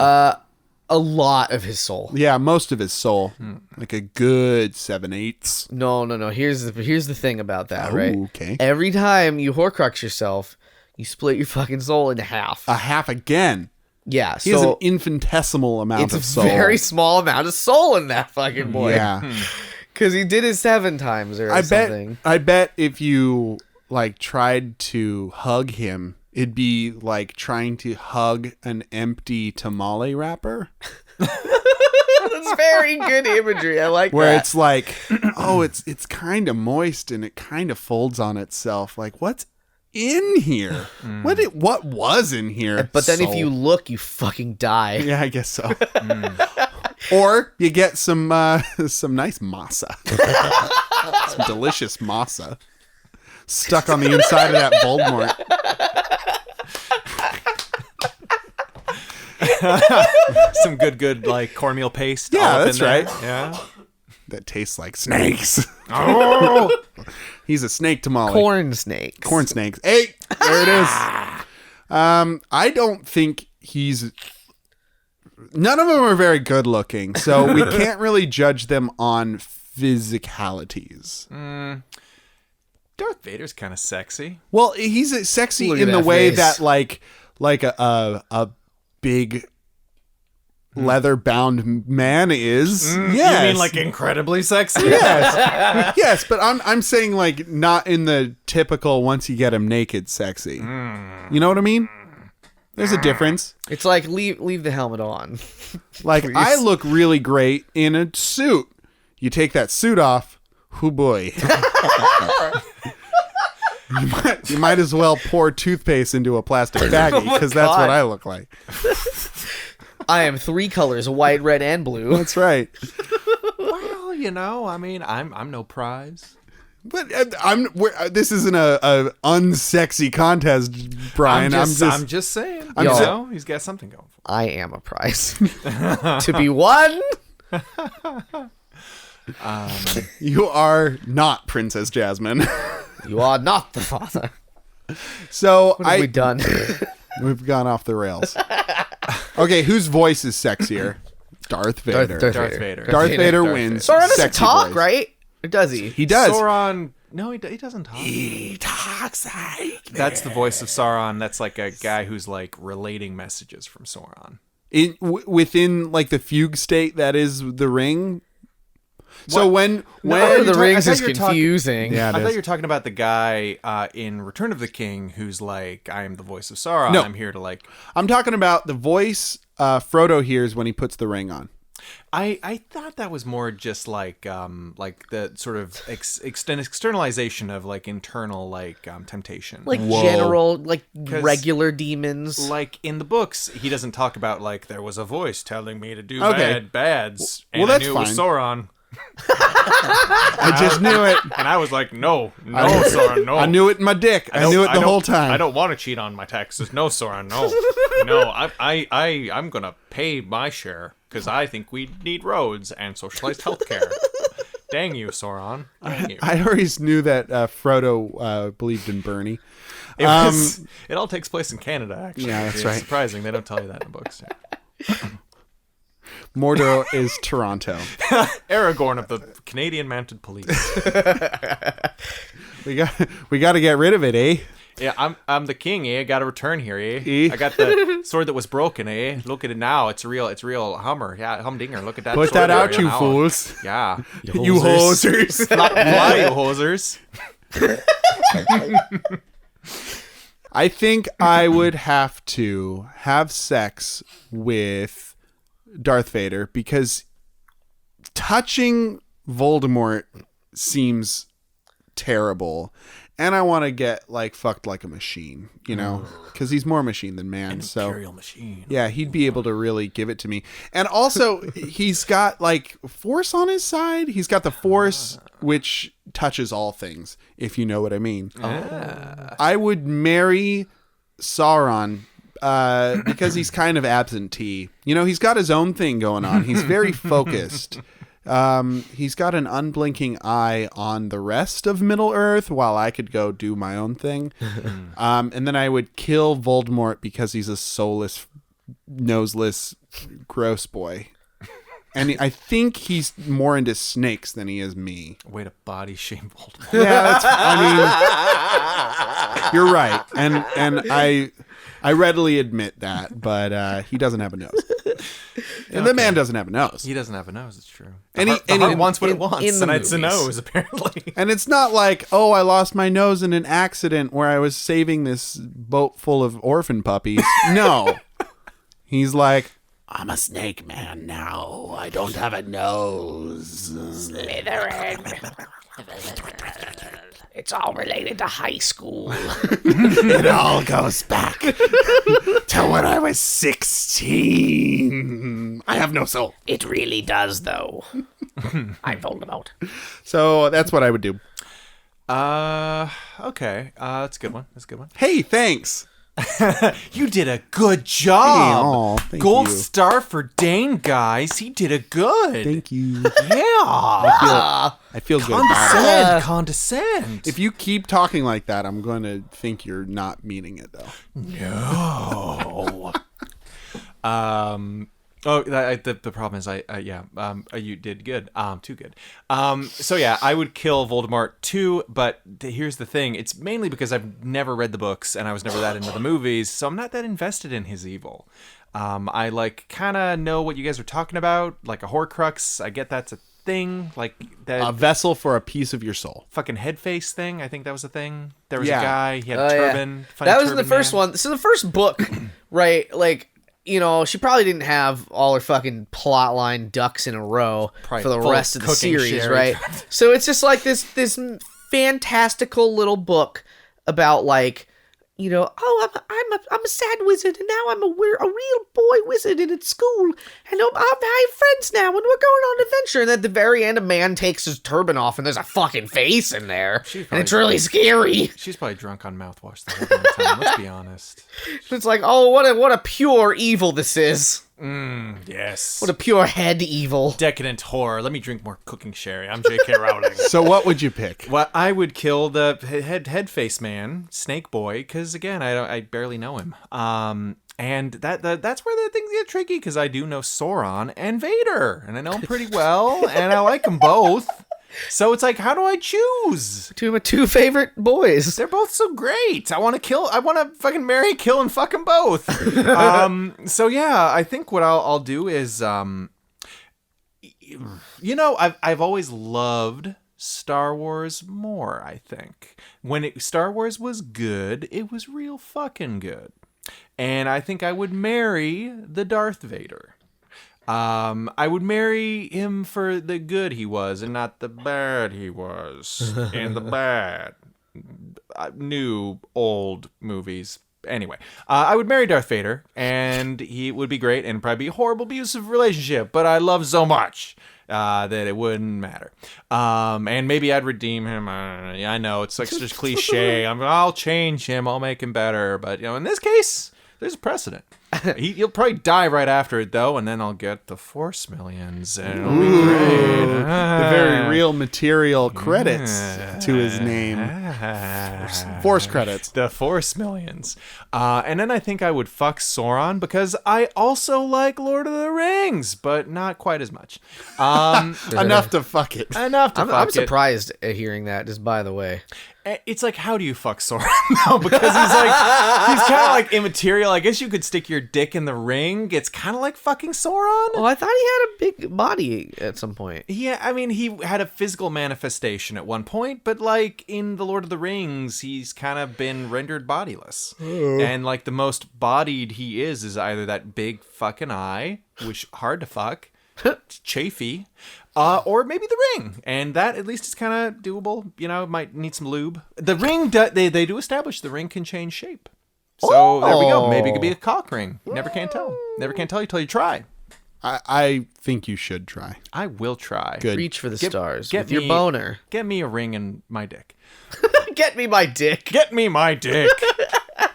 A lot of his soul. Yeah, most of his soul. Like a good 7/8. No. Here's the thing about that, right? Okay. Every time you Horcrux yourself, you split your fucking soul into half. A half again. Yeah, He has an so infinitesimal amount it's of a soul. very small amount of soul in that fucking boy. Yeah. Because he did it 7 times or something. I bet if you like tried to hug him, it'd be like trying to hug an empty tamale wrapper. That's very good imagery. I like Where that. it's like, oh, it's kind of moist and it kind of folds on itself. Like, what's in here? What was in here? But then if soul? you look, you fucking die. Yeah, I guess so. Or you get some nice masa, some delicious masa stuck on the inside of that Voldemort. Some good like cornmeal paste. Yeah, all up that's in there. right. Yeah. That tastes like snakes. Oh. He's a snake tamale. Corn snakes. Corn snakes. Hey, there it is. I don't think he's. None of them are very good looking, so we can't really judge them on physicalities. Darth Vader's kind of sexy. Well, he's sexy Look at in the that way face. that like a big leather-bound man is. Yes. You mean like incredibly sexy? Yes. Yes, but I'm saying like not in the typical once you get him naked sexy. You know what I mean? There's a difference. It's like leave the helmet on. Like Please. I look really great in a suit. You take that suit off, hoo boy. You might as well pour toothpaste into a plastic baggie because that's what God. I look like. I am 3 colors, white, red, and blue. That's right. Well, I mean, I'm no prize. But this isn't a unsexy contest, Brian. I'm just saying. He's got something going for I am a prize. To be won. You are not Princess Jasmine. You are not the father. So What have we done? we've gone off the rails. Okay, whose voice is sexier? Darth Vader. Darth Vader. Darth Vader wins. Sauron doesn't Sexy talk, voice. right? Or does he? He does. Sauron. No, he doesn't talk. He talks like That's the voice of Sauron. That's like a guy who's like relating messages from Sauron. Within like the fugue state that is the ring. So when Lord of the Rings I is thought you were confusing. Yeah. I thought you were talking about the guy in Return of the King who's like, I am the voice of Sauron. No. I'm here to like. I'm talking about the voice Frodo hears when he puts the ring on. I thought that was more just like the sort of externalization of like internal like temptation. Like general, like regular demons. Like in the books, he doesn't talk about like there was a voice telling me to do Okay. bads, and Well, that's I knew it was fine. Sauron. I just knew it. And I was like, no, Sauron, no. I knew it in my dick. I knew it the whole time. I don't want to cheat on my taxes. No, Sauron, no. No, I'm going to pay my share because I think we need roads and socialized healthcare. Dang you, Sauron. Dang you. I always knew that Frodo believed in Bernie. It all takes place in Canada, actually. Yeah, that's It's right. surprising. They don't tell you that in the books. Mordor is Toronto. Aragorn of the Canadian Mounted Police. We got to get rid of it, eh? Yeah, I'm the king, eh? I got to return here, eh? Eh? I got the sword that was broken, eh? Look at it now. It's a real Hummer. Yeah, humdinger. Look at that. Put sword that there, out, you now. fools. Yeah. You hosers. Fly, you hosers. I think I would have to have sex with Darth Vader because touching Voldemort seems terrible. And I want to get like fucked like a machine, you know, because he's more machine than man. So Imperial machine. yeah, he'd be able to really give it to me. And also, he's got like Force on his side. He's got the Force, which touches all things, if you know what I mean. I would marry Sauron because he's kind of absentee. You know, he's got his own thing going on. He's very focused. He's got an unblinking eye on the rest of Middle Earth while I could go do my own thing. And then I would kill Voldemort because he's a soulless, noseless, gross boy. And I think he's more into snakes than he is me. Way to body shame Voldemort. Yeah, I mean, you're right. And I readily admit that, but he doesn't have a nose. And the man doesn't have a nose. He doesn't have a nose, it's true. And The he heart wants what it in wants, the and it's a movies. nose, apparently. And it's not like, oh, I lost my nose in an accident where I was saving this boat full of orphan puppies. No. He's like, I'm a snake man now. I don't have a nose. It's all related to high school. It all goes back to when I was 16. I have no soul. It really does, though. I'm Voldemort. So that's what I would do. Okay. That's a good one. That's a good one. Hey, thanks. You did a good job. Aw, thank Gold you. star for Dane, guys. He did a good. Thank you. Yeah. I feel good about it. Condescend. If you keep talking like that, I'm going to think you're not meaning it, though. No. The problem is you did good. Too good. So yeah, I would kill Voldemort too, but here's the thing. It's mainly because I've never read the books and I was never that into the movies, so I'm not that invested in his evil. I like kind of know what you guys are talking about, like a Horcrux. I get that's a thing, like that A vessel for a piece of your soul. fucking head face thing. I think that was a thing. There was Yeah. a guy, he had Oh, a yeah. turban. Funny That was the turban first man. one. So the first book, right? Like, you know, she probably didn't have all her fucking plot line ducks in a row Probably for the full rest of the cooking series, sherry. right? So it's just like this fantastical little book about like, you know, oh, I'm a sad wizard, and now I'm a real boy wizard, and at school, and I have friends now, and we're going on an adventure. And at the very end, a man takes his turban off, and there's a fucking face in there, and it's really scary. She's probably drunk on mouthwash the whole damn time. Let's be honest. It's like, oh, what a pure evil this is. Yes. What a pure head evil. Decadent horror. Let me drink more cooking sherry. I'm J.K. Rowling. So what would you pick? Well, I would kill the head face man, Snake Boy, because again, I barely know him. And that's where the things get tricky, because I do know Sauron and Vader, and I know them pretty well, and I like them both. So it's like, how do I choose? Two of my two favorite boys. They're both so great. I want to fucking marry, kill, and fuck them both. So yeah, I think what I'll do is, I've always loved Star Wars more, I think. When Star Wars was good, it was real fucking good. And I think I would marry the Darth Vader. I would marry him for the good he was and not the bad he was. And the bad new old movies. Anyway, I would marry Darth Vader, and he would be great, and probably be a horrible, abusive relationship, but I love so much that it wouldn't matter. And maybe I'd redeem him. I know it's like such cliche. I'll change him. I'll make him better. But in this case, there's a precedent. He'll probably die right after it, though, and then I'll get the Force millions, and it'll be great. The very real material credits to his name. Force credits. The Force millions. And then I think I would fuck Sauron, because I also like Lord of the Rings, but not quite as much. Enough to fuck it. I'm surprised at hearing that, just by the way. It's like, how do you fuck Sauron though? Because he's kind of like immaterial. I guess you could stick your dick in the ring. It's kind of like fucking Sauron. Well, I thought he had a big body at some point. Yeah, I mean, he had a physical manifestation at one point, but like in the Lord of the Rings, he's kind of been rendered bodiless. And like the most bodied he is either that big fucking eye, which hard to fuck, chafy, or maybe the ring, and that at least is kind of doable. Might need some lube. The ring, they do establish the ring can change shape. So there we go. Maybe it could be a cock ring. Never can tell. Never can tell you till you try. I think you should try. I will try. Good. Reach for the stars with me, your boner. Get me a ring in my dick. Get me my dick. Get me my dick.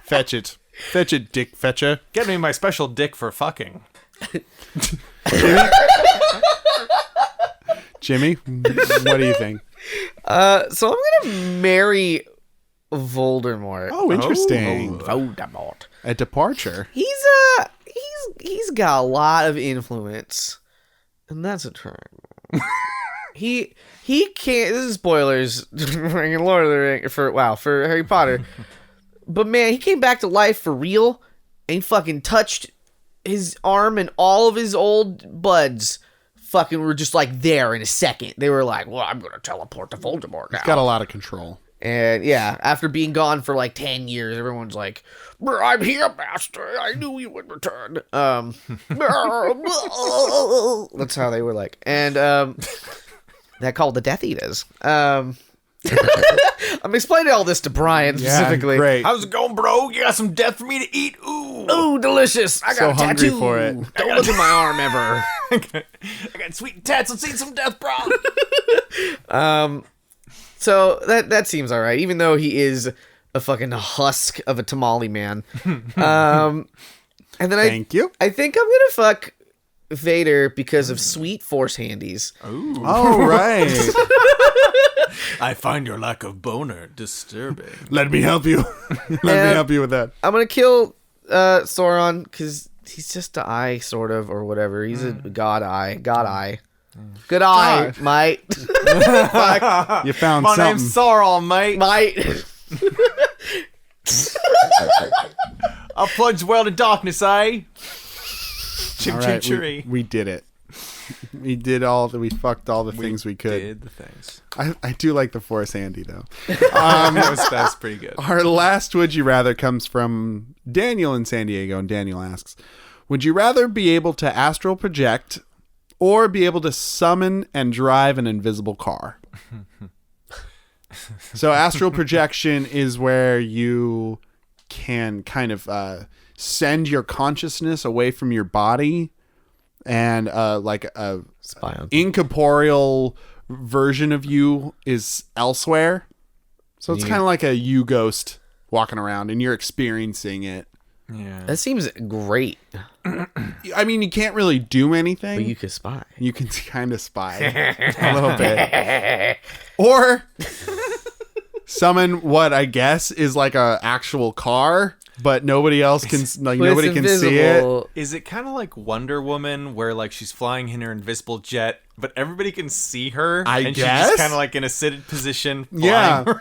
Fetch it. Fetch it, dick fetcher. Get me my special dick for fucking. Jimmy, what do you think? So I'm gonna marry Voldemort. Oh, interesting. Voldemort. A departure. He's got a lot of influence, and that's a term. he can't. This is spoilers for Lord of the Rings for Harry Potter. But man, he came back to life for real, and he fucking touched his arm, and all of his old buds fucking were just like there in a second. They were like, well, I'm gonna teleport to Voldemort now. He's got a lot of control. And yeah, after being gone for like 10 years, everyone's like, I'm here, master. I knew you would return. That's how they were like. And that called the Death Eaters. I'm explaining all this to Brian specifically. Great. How's it going, bro? You got some death for me to eat? Ooh, delicious. I got So a hungry tattoo. for it. Don't look at my arm ever. I got sweet tats. Let's eat some death, bro. So that seems all right, even though he is a fucking husk of a tamale man. And then Thank you. I think I'm gonna fuck Vader because of sweet Force handies. Ooh. Oh, right. I find your lack of boner disturbing. Let me help you. Let me help you with that. I'm gonna kill Sauron because he's just an eye, sort of, or whatever. He's a god eye. Good eye, mate. You found My something. name's Sauron, mate. I'll plunge well to darkness, eh? All right, we did it. We fucked all the things we could. Did the things. I do like the Force handy, though. That's pretty good. Our last Would You Rather comes from Daniel in San Diego, and Daniel asks, would you rather be able to astral project or be able to summon and drive an invisible car? So astral projection is where you can kind of send your consciousness away from your body, and like a incorporeal version of you is elsewhere. So it's kind of like a you ghost walking around and you're experiencing it. Yeah. That seems great. I mean, you can't really do anything. But you can spy. You can kind of spy a little bit. Or summon what I guess is like a actual car. but nobody else can like But it's nobody can see it. invisible. Is it kind of like Wonder Woman, where like she's flying in her invisible jet, but everybody can see her, I and she's guess? just kind of like in a seated position, flying Yeah. around?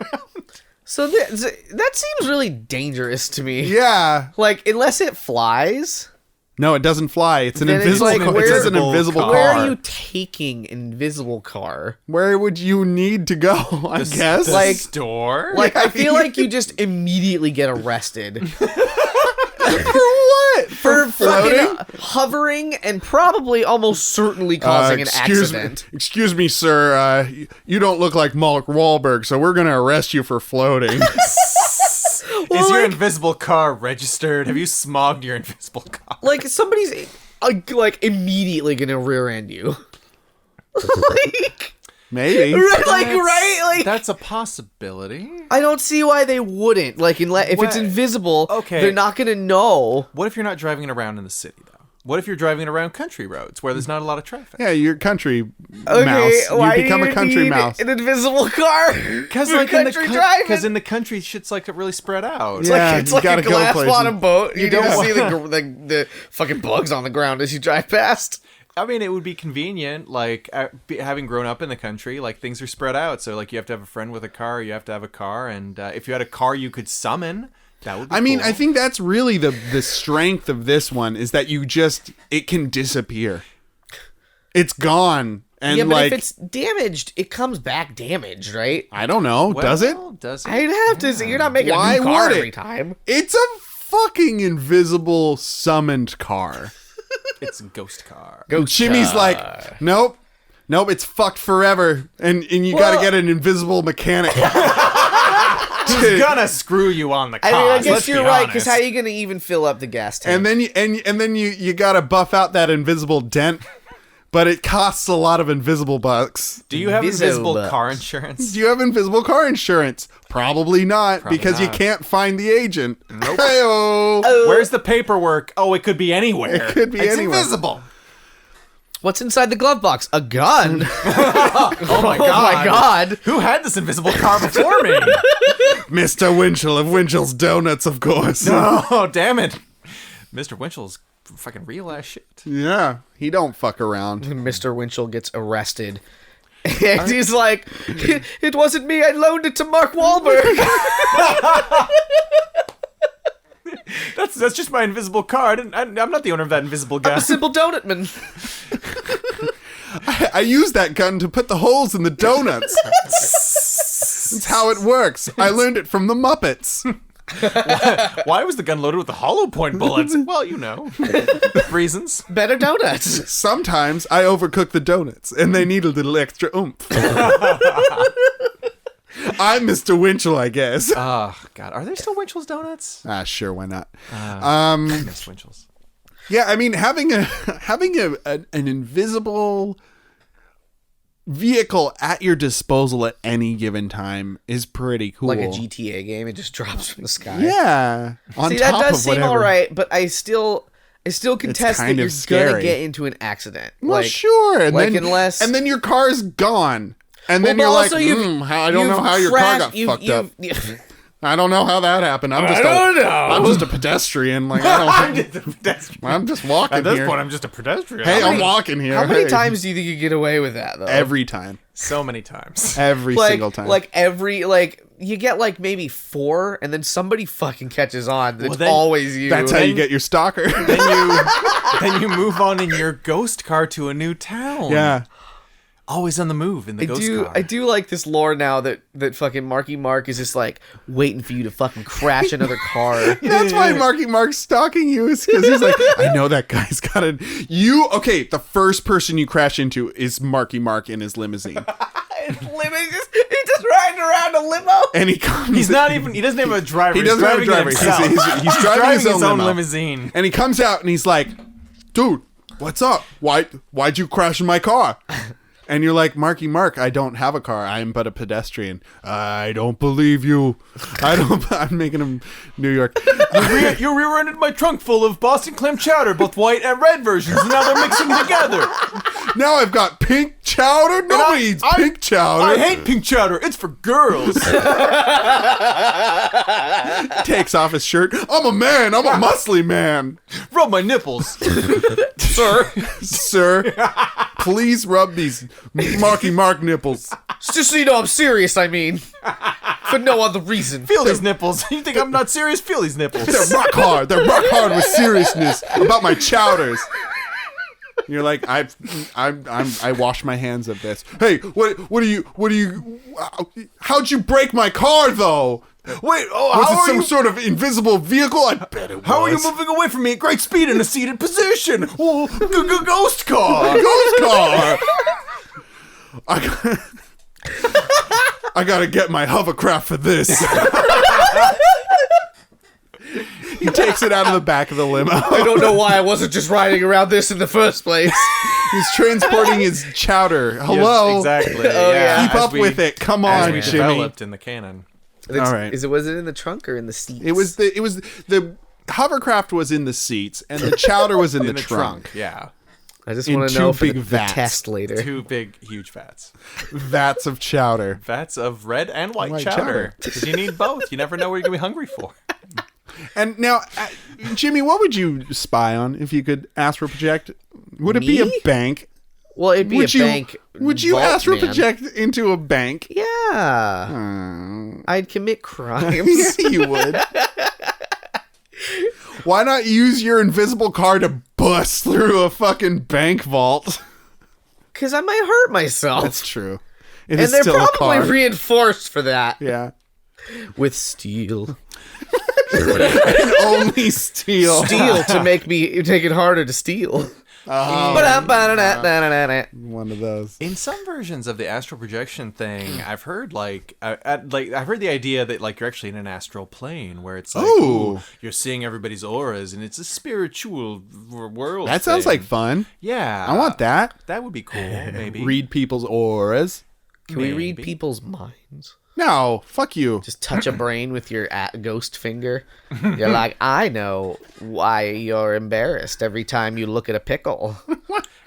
So that seems really dangerous to me. Yeah. Like, unless it flies, No, it doesn't fly. It's an Then it's invisible like, car. where- It says an invisible car. where are you taking invisible car? Where would you need to go? I guess. The Like- store? Like, I feel like you just immediately get arrested for what? for floating? fucking hovering and probably almost certainly causing an accident. Excuse me, sir. You don't look like Mark Wahlberg, so we're gonna arrest you for floating. Is your like- invisible car registered? Have you smogged your invisible car? Like, somebody's like immediately gonna rear end you. Like, Maybe. right? Like, That's a possibility. I don't see why they wouldn't. Like, if it's What? invisible, Okay. they're not gonna know. What if you're not driving it around in the city, though? What if you're driving it around country roads where there's not a lot of traffic? Yeah, you're country Okay, mouse. why You become do a country need mouse. an invisible car? Because for like country driving. because in the country, shit's like really spread out. Yeah. It's you like gotta a go glass places. bottom boat. You don't don't see the fucking bugs on the ground as you drive past. I mean, it would be convenient, like having grown up in the country, like things are spread out. So like you have to have a friend with a car, you have to have a car, and if you had a car you could summon, that would be I mean, cool. I think that's really the strength of this one is that it can disappear. It's gone. And Yeah, but like if it's damaged, it comes back damaged, right? I don't know, does it? Does it? I'd have to say, you're not making Why a new car would it? every time. It's a fucking invisible summoned car. It's a ghost car. Jimmy's like, nope, it's fucked forever, and you got to get an invisible mechanic. Who's gonna screw you on the I cost? mean, I guess let's you're be right, because honest. how are you going to even fill up the gas tank? And then you got to buff out that invisible dent, but it costs a lot of invisible bucks. Do you have invisible Invisible. car insurance? Do you have invisible car insurance? Probably not, Probably because you not. can't find the agent. Nope. Hey-o. Where's the paperwork? Oh, it could be anywhere. It could be it's anywhere. invisible. What's inside the glove box? A gun. Oh my god. Oh my god. Who had this invisible car before me? Mr. Winchell of Winchell's Donuts, of course. Oh, damn it. Mr. Winchell's fucking real ass shit. Yeah, he don't fuck around. Mr. Winchell gets arrested. And he's like, it wasn't me, I loaned it to Mark Wahlberg. That's just my invisible car. I'm not the owner of that invisible I'm guy. a simple donut man. I use that gun to put the holes in the donuts. That's how it works. I learned it from the Muppets. Why was the gun loaded with the hollow point bullets? Well, you know. Reasons. Better donuts. Sometimes I overcook the donuts, and they need a little extra oomph. I'm Mr. Winchell, I guess. Oh, God. Are there still Winchell's donuts? Sure, why not? Miss Winchell's. Yeah, I mean, having an invisible vehicle at your disposal at any given time is pretty cool. Like a GTA game, it just drops from the sky. Yeah. On See, top that does of seem whatever. all right, but I still contest that kind you're of scary. gonna get into an accident. Well, like, sure. And like, then, unless- and then your car's gone. And then Well, you're but like, also I don't know how your car got fucked up. I don't know how that happened. I'm just I'm just a pedestrian. Like I'm just walking At this here. point, I'm just a pedestrian. Hey, I'm walking here. How many Hey. times do you think you get away with that though? Every time. So many times. Every like, single time. Like you get like maybe 4, and then somebody fucking catches on. It's then- always you. That's how you get your stalker. Then you move on in your ghost car to a new town. Yeah. Always on the move in the ghost car. I do like this lore now that fucking Marky Mark is just like waiting for you to fucking crash another car. That's why Marky Mark's stalking you, is because he's like, I know that guy's got a okay, the first person you crash into is Marky Mark in his limousine. He's just riding around a limo. And he comes He doesn't have a driver. He doesn't have a driver. He's driving his own limo. limousine. And he comes out and he's like, dude, what's up? Why'd you crash in my car? And you're like, Marky Mark, I don't have a car. I am but a pedestrian. I don't believe you. I'm making him New York. You rear-ended my trunk full of Boston clam chowder, both white and red versions, and now they're mixing together. Now I've got pink chowder. Nobody eats pink chowder. I hate pink chowder. It's for girls. Takes off his shirt. I'm a man. I'm a muscly man. Rub my nipples. Sir, please rub these Marky Mark nipples. Just so you know I'm serious, I mean. For no other reason. Feel these nipples. You think I'm not serious? Feel these nipples. They're rock hard. They're rock hard with seriousness about my chowders. You're like, I wash my hands of this. Hey, what do you, how'd you break my car though? Wait, Was it some sort of invisible vehicle? I bet it was. How are you moving away from me at great speed in a seated position? Oh, ghost car. Ghost car! I gotta get my hovercraft for this. He takes it out of the back of the limo. I don't know why I wasn't just riding around this in the first place. He's transporting his chowder. Hello. Yes, exactly. yeah. Keep up with it. Come As on, we Jimmy. developed in the canon. All right. Was it in the trunk or in the seats? It was the hovercraft was in the seats and the chowder was in the trunk. Yeah. I just in want to two know for big the vats. test later. Two big, huge vats. Vats of chowder. Vats of red and white, White chowder. chowder. Because you need both. You never know what you're going to be hungry for. And now, Jimmy, what would you spy on if you could astral project? Would it be a Me? bank? Well, it'd be Would a you, bank. Would you vault astral man. project into a bank? Yeah. I'd commit crimes. Yeah, you would. Why not use your invisible car to bust through a fucking bank vault? Because I might hurt myself. That's true. It and is they're still a probably car. reinforced for that. Yeah. With steel. And only steel. Steel to make it harder to steal. One of those. In some versions of the astral projection thing, I've heard I've heard the idea that like you're actually in an astral plane where it's like Ooh. you're seeing everybody's auras and it's a spiritual world. That sounds thing. like fun. Yeah, I want that. That would be cool. Maybe Read people's auras. Can we read Maybe. people's minds? No, fuck you. Just touch a brain with your ghost finger. You're like, I know why you're embarrassed every time you look at a pickle.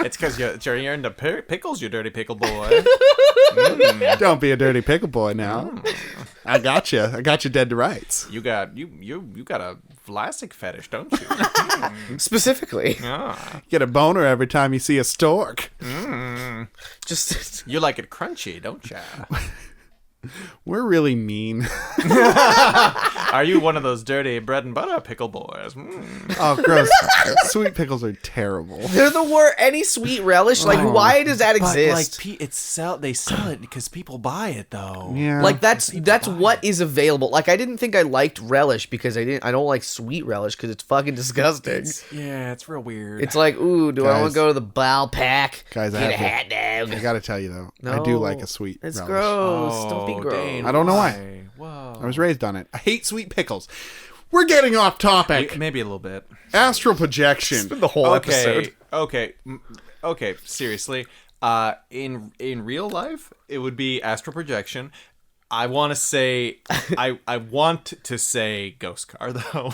It's because you're into pickles, you dirty pickle boy. Don't be a dirty pickle boy now. I got you. I got you dead to rights. You got a Vlasic fetish, don't you? Specifically. Ah. Get a boner every time you see a stork. Just You like it crunchy, don't ya? We're really mean. Are you one of those dirty bread and butter pickle boys? Mm. Oh, gross. Sweet pickles are terrible. they're the worst. Any sweet relish, like why does that But exist? like, they sell it because people buy it though. Yeah. Like that's what is available. Like I didn't think I liked relish because I don't like sweet relish because it's fucking disgusting. It's real weird. It's like, ooh, do I want Guys. to go to the Bow Pack? Guys, I get a have hat dog. I gotta tell you though, I No, do like a sweet It's relish. gross. Don't be gross. Dane, I don't know why. Whoa. I was raised on it. I hate sweet pickles. We're getting off topic. Maybe a little bit. Astral projection. The whole episode. Okay. Seriously, in real life, it would be astral projection. I want to say, I want to say ghost car though.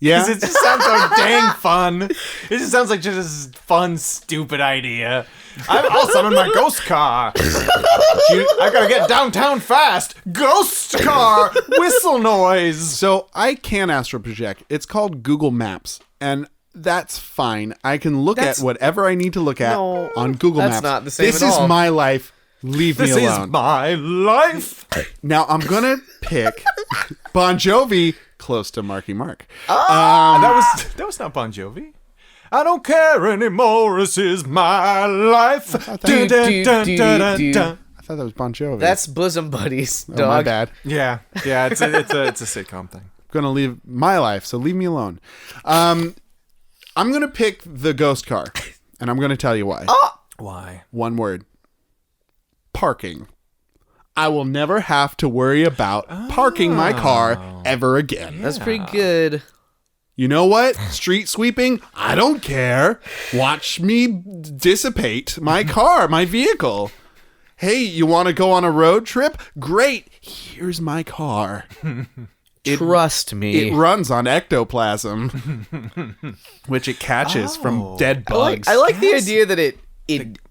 Yeah. 'Cause it just sounds so dang fun. It just sounds like just a fun, stupid idea. I'll summon my ghost car. I gotta get downtown fast. Ghost car. Whistle noise. So I can astral project. It's called Google Maps, and that's fine. I can look at whatever I need to look at No, on Google that's Maps. not the same This at is all. my life. Leave This me is alone. my life. Now I'm gonna pick Bon Jovi, close to Marky Mark. That was not Bon Jovi. I don't care anymore. This is my life. Do, do, do, do. I thought that was Bon Jovi. That's bosom buddies, dog. oh, my bad. Yeah. It's a sitcom thing. Gonna leave my life, so leave me alone. I'm gonna pick the ghost car, and I'm gonna tell you why. Why? One word. Parking. I will never have to worry about parking my car ever again. That's pretty good. You know what? Street sweeping? I don't care. Watch me dissipate my car, my vehicle. Hey, you want to go on a road trip? Great. Here's my car. Trust me. It runs on ectoplasm, which it catches from dead bugs. I like the idea that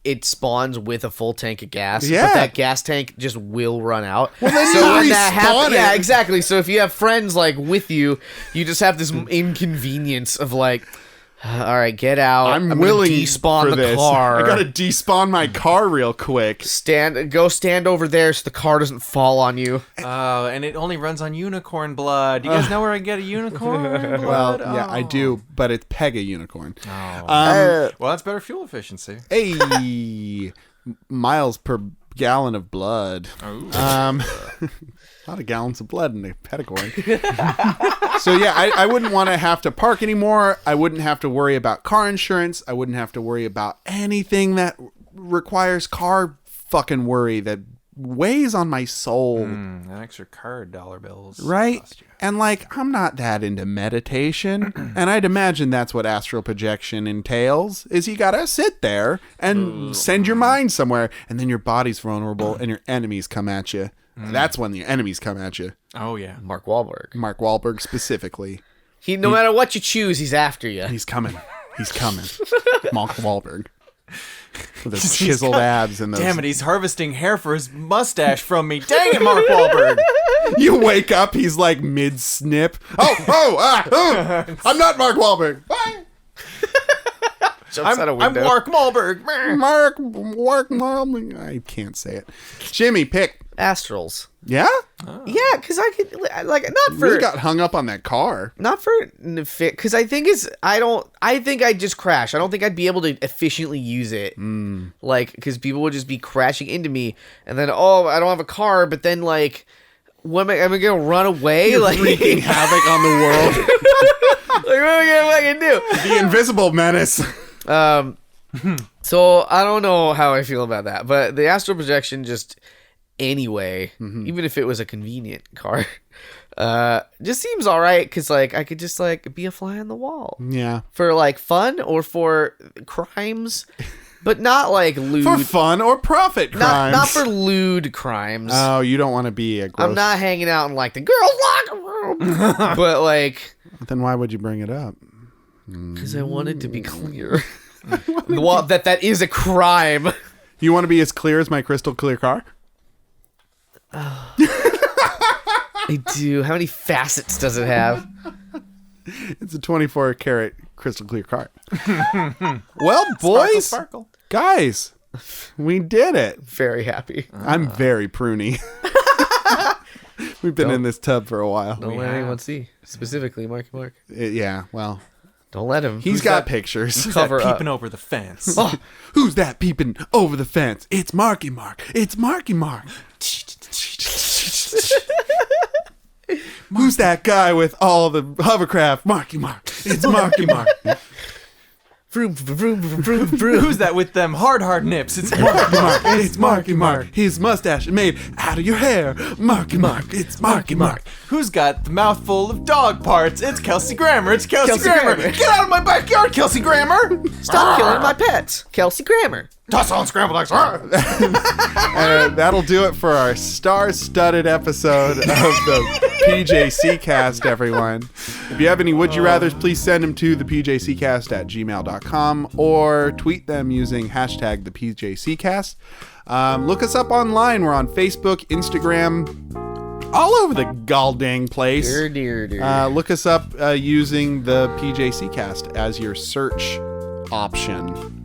it spawns with a full tank of gas, Yeah. but that gas tank just will run out. Well, then so you when that respawn it. yeah, exactly. So if you have friends like with you, you just have this inconvenience of like, all right, get out. I'm gonna willing despawn for the this. car. I gotta despawn my car real quick. Go stand over there so the car doesn't fall on you. Oh, and it only runs on unicorn blood. You guys know where I get a unicorn blood? Well, yeah, I do, but it's Pega Unicorn. Well, that's better fuel efficiency. Hey, miles per gallon of blood. A lot of gallons of blood in the pedicorn. So yeah, I wouldn't want to have to park anymore. I wouldn't have to worry about car insurance. I wouldn't have to worry about anything that requires car fucking worry that weighs on my soul. An extra car dollar bills. Right? cost you. And like, I'm not that into meditation. And I'd imagine that's what astral projection entails, is you gotta sit there and send your mind somewhere. And then your body's vulnerable and your enemies come at you. That's when the enemies come at you. Oh, yeah. Mark Wahlberg. Mark Wahlberg specifically. No matter what you choose, he's after you. He's coming. He's coming. Mark Wahlberg. With his chiseled abs and those. Damn it, he's harvesting hair for his mustache from me. Dang it, Mark Wahlberg. You wake up, he's like mid-snip. I'm not Mark Wahlberg. Bye. Jumps out a I'm window. Mark Wahlberg. Mark Wahlberg. I can't say it. Jimmy, pick. Astrals. Yeah? Yeah, because I could like not for Really got hung up on that car. not for because I think I think I'd just crash. I don't think I'd be able to efficiently use it. Like because people would just be crashing into me, and then I don't have a car, but then like. What am I gonna run away? Like Wreaking havoc on the world. like, what am I gonna do? The invisible menace. So I don't know how I feel about that, but the astral projection just anyway, even if it was a convenient car, just seems all right because like I could just like be a fly on the wall Yeah. for like fun or for crimes, but not like lewd. For fun or profit crimes. Not for lewd crimes. Oh, you don't want to be a gross... I'm not hanging out in like the girls' locker room, but like Then why would you bring it up? because I wanted to be clear. Well, that is a crime. You want to be as clear as my crystal clear car? I do. How many facets does it have? It's a 24 karat crystal clear car. Well, boys, Sparkle. guys, we did it. Very happy. I'm very pruny. We've been in this tub for a while. Don't let anyone see. Specifically, Marky Mark. Yeah, well, Don't let him. he's got pictures. Cover That up. peeping over the fence. Oh, who's that peeping over the fence? It's Marky Mark. It's Marky Mark. Who's that guy with all the hovercraft? Marky Mark. It's Marky Mark. Vroom, vroom, vroom, vroom, vroom. Who's that with them hard nips? It's Mark. Marky Mark. It's Marky Mark. His mustache is made out of your hair. Marky Mark. It's Marky Mark. Who's got the mouthful of dog parts? It's Kelsey Grammer. It's Kelsey, Kelsey Grammer. Grammer. Get out of my backyard, Kelsey Grammer. Stop killing my pets. Kelsey Grammer. Toss on scrambled eggs. That'll do it for our star-studded episode of the PJC cast, everyone. If you have any Would You Rathers, please send them to the PJCcast@gmail.com or tweet them using hashtag the PJCcast. Look us up online. We're on Facebook, Instagram, all over the goddamn place. Dear. Look us up using the PJC cast as your search option.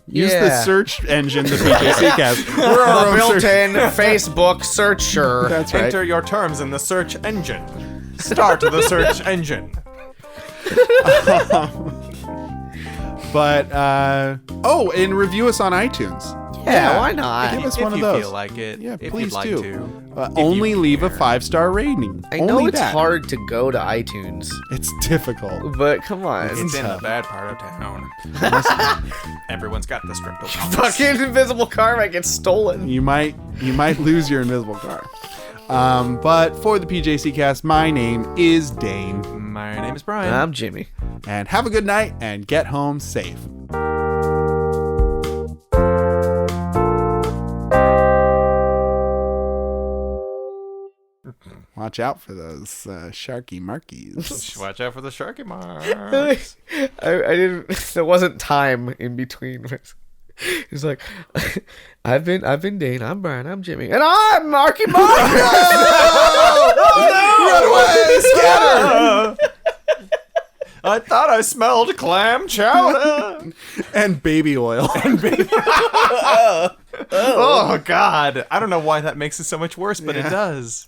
Use the Yeah. search engine, the PJC cast. We're our own search. Built-in Facebook searcher. That's right. Enter your terms in the search engine. Start the search engine. But and review us on iTunes. Yeah, why not? Give us If one of you those. feel like it. Yeah, if please you'd like do. to. Only you leave a care. 5-star rating. I know Only it's that. hard to go to iTunes, It's difficult. but come on. It's in the tough. bad part of town. Everyone's got the streptococcus. Fucking invisible car might get stolen. You might lose your invisible car. But for the PJC cast, my name is Dane. My name is Brian. I'm Jimmy. And have a good night and get home safe. Watch out for those sharky markies. Watch out for the Sharky Mark. I didn't. There wasn't time in between. He's like, I've been Dane. I'm Brian. I'm Jimmy, and I'm Marky Mark. Run away, scatter! I thought I smelled clam chowder. And baby oil. Oh God! I don't know why that makes it so much worse, but it does.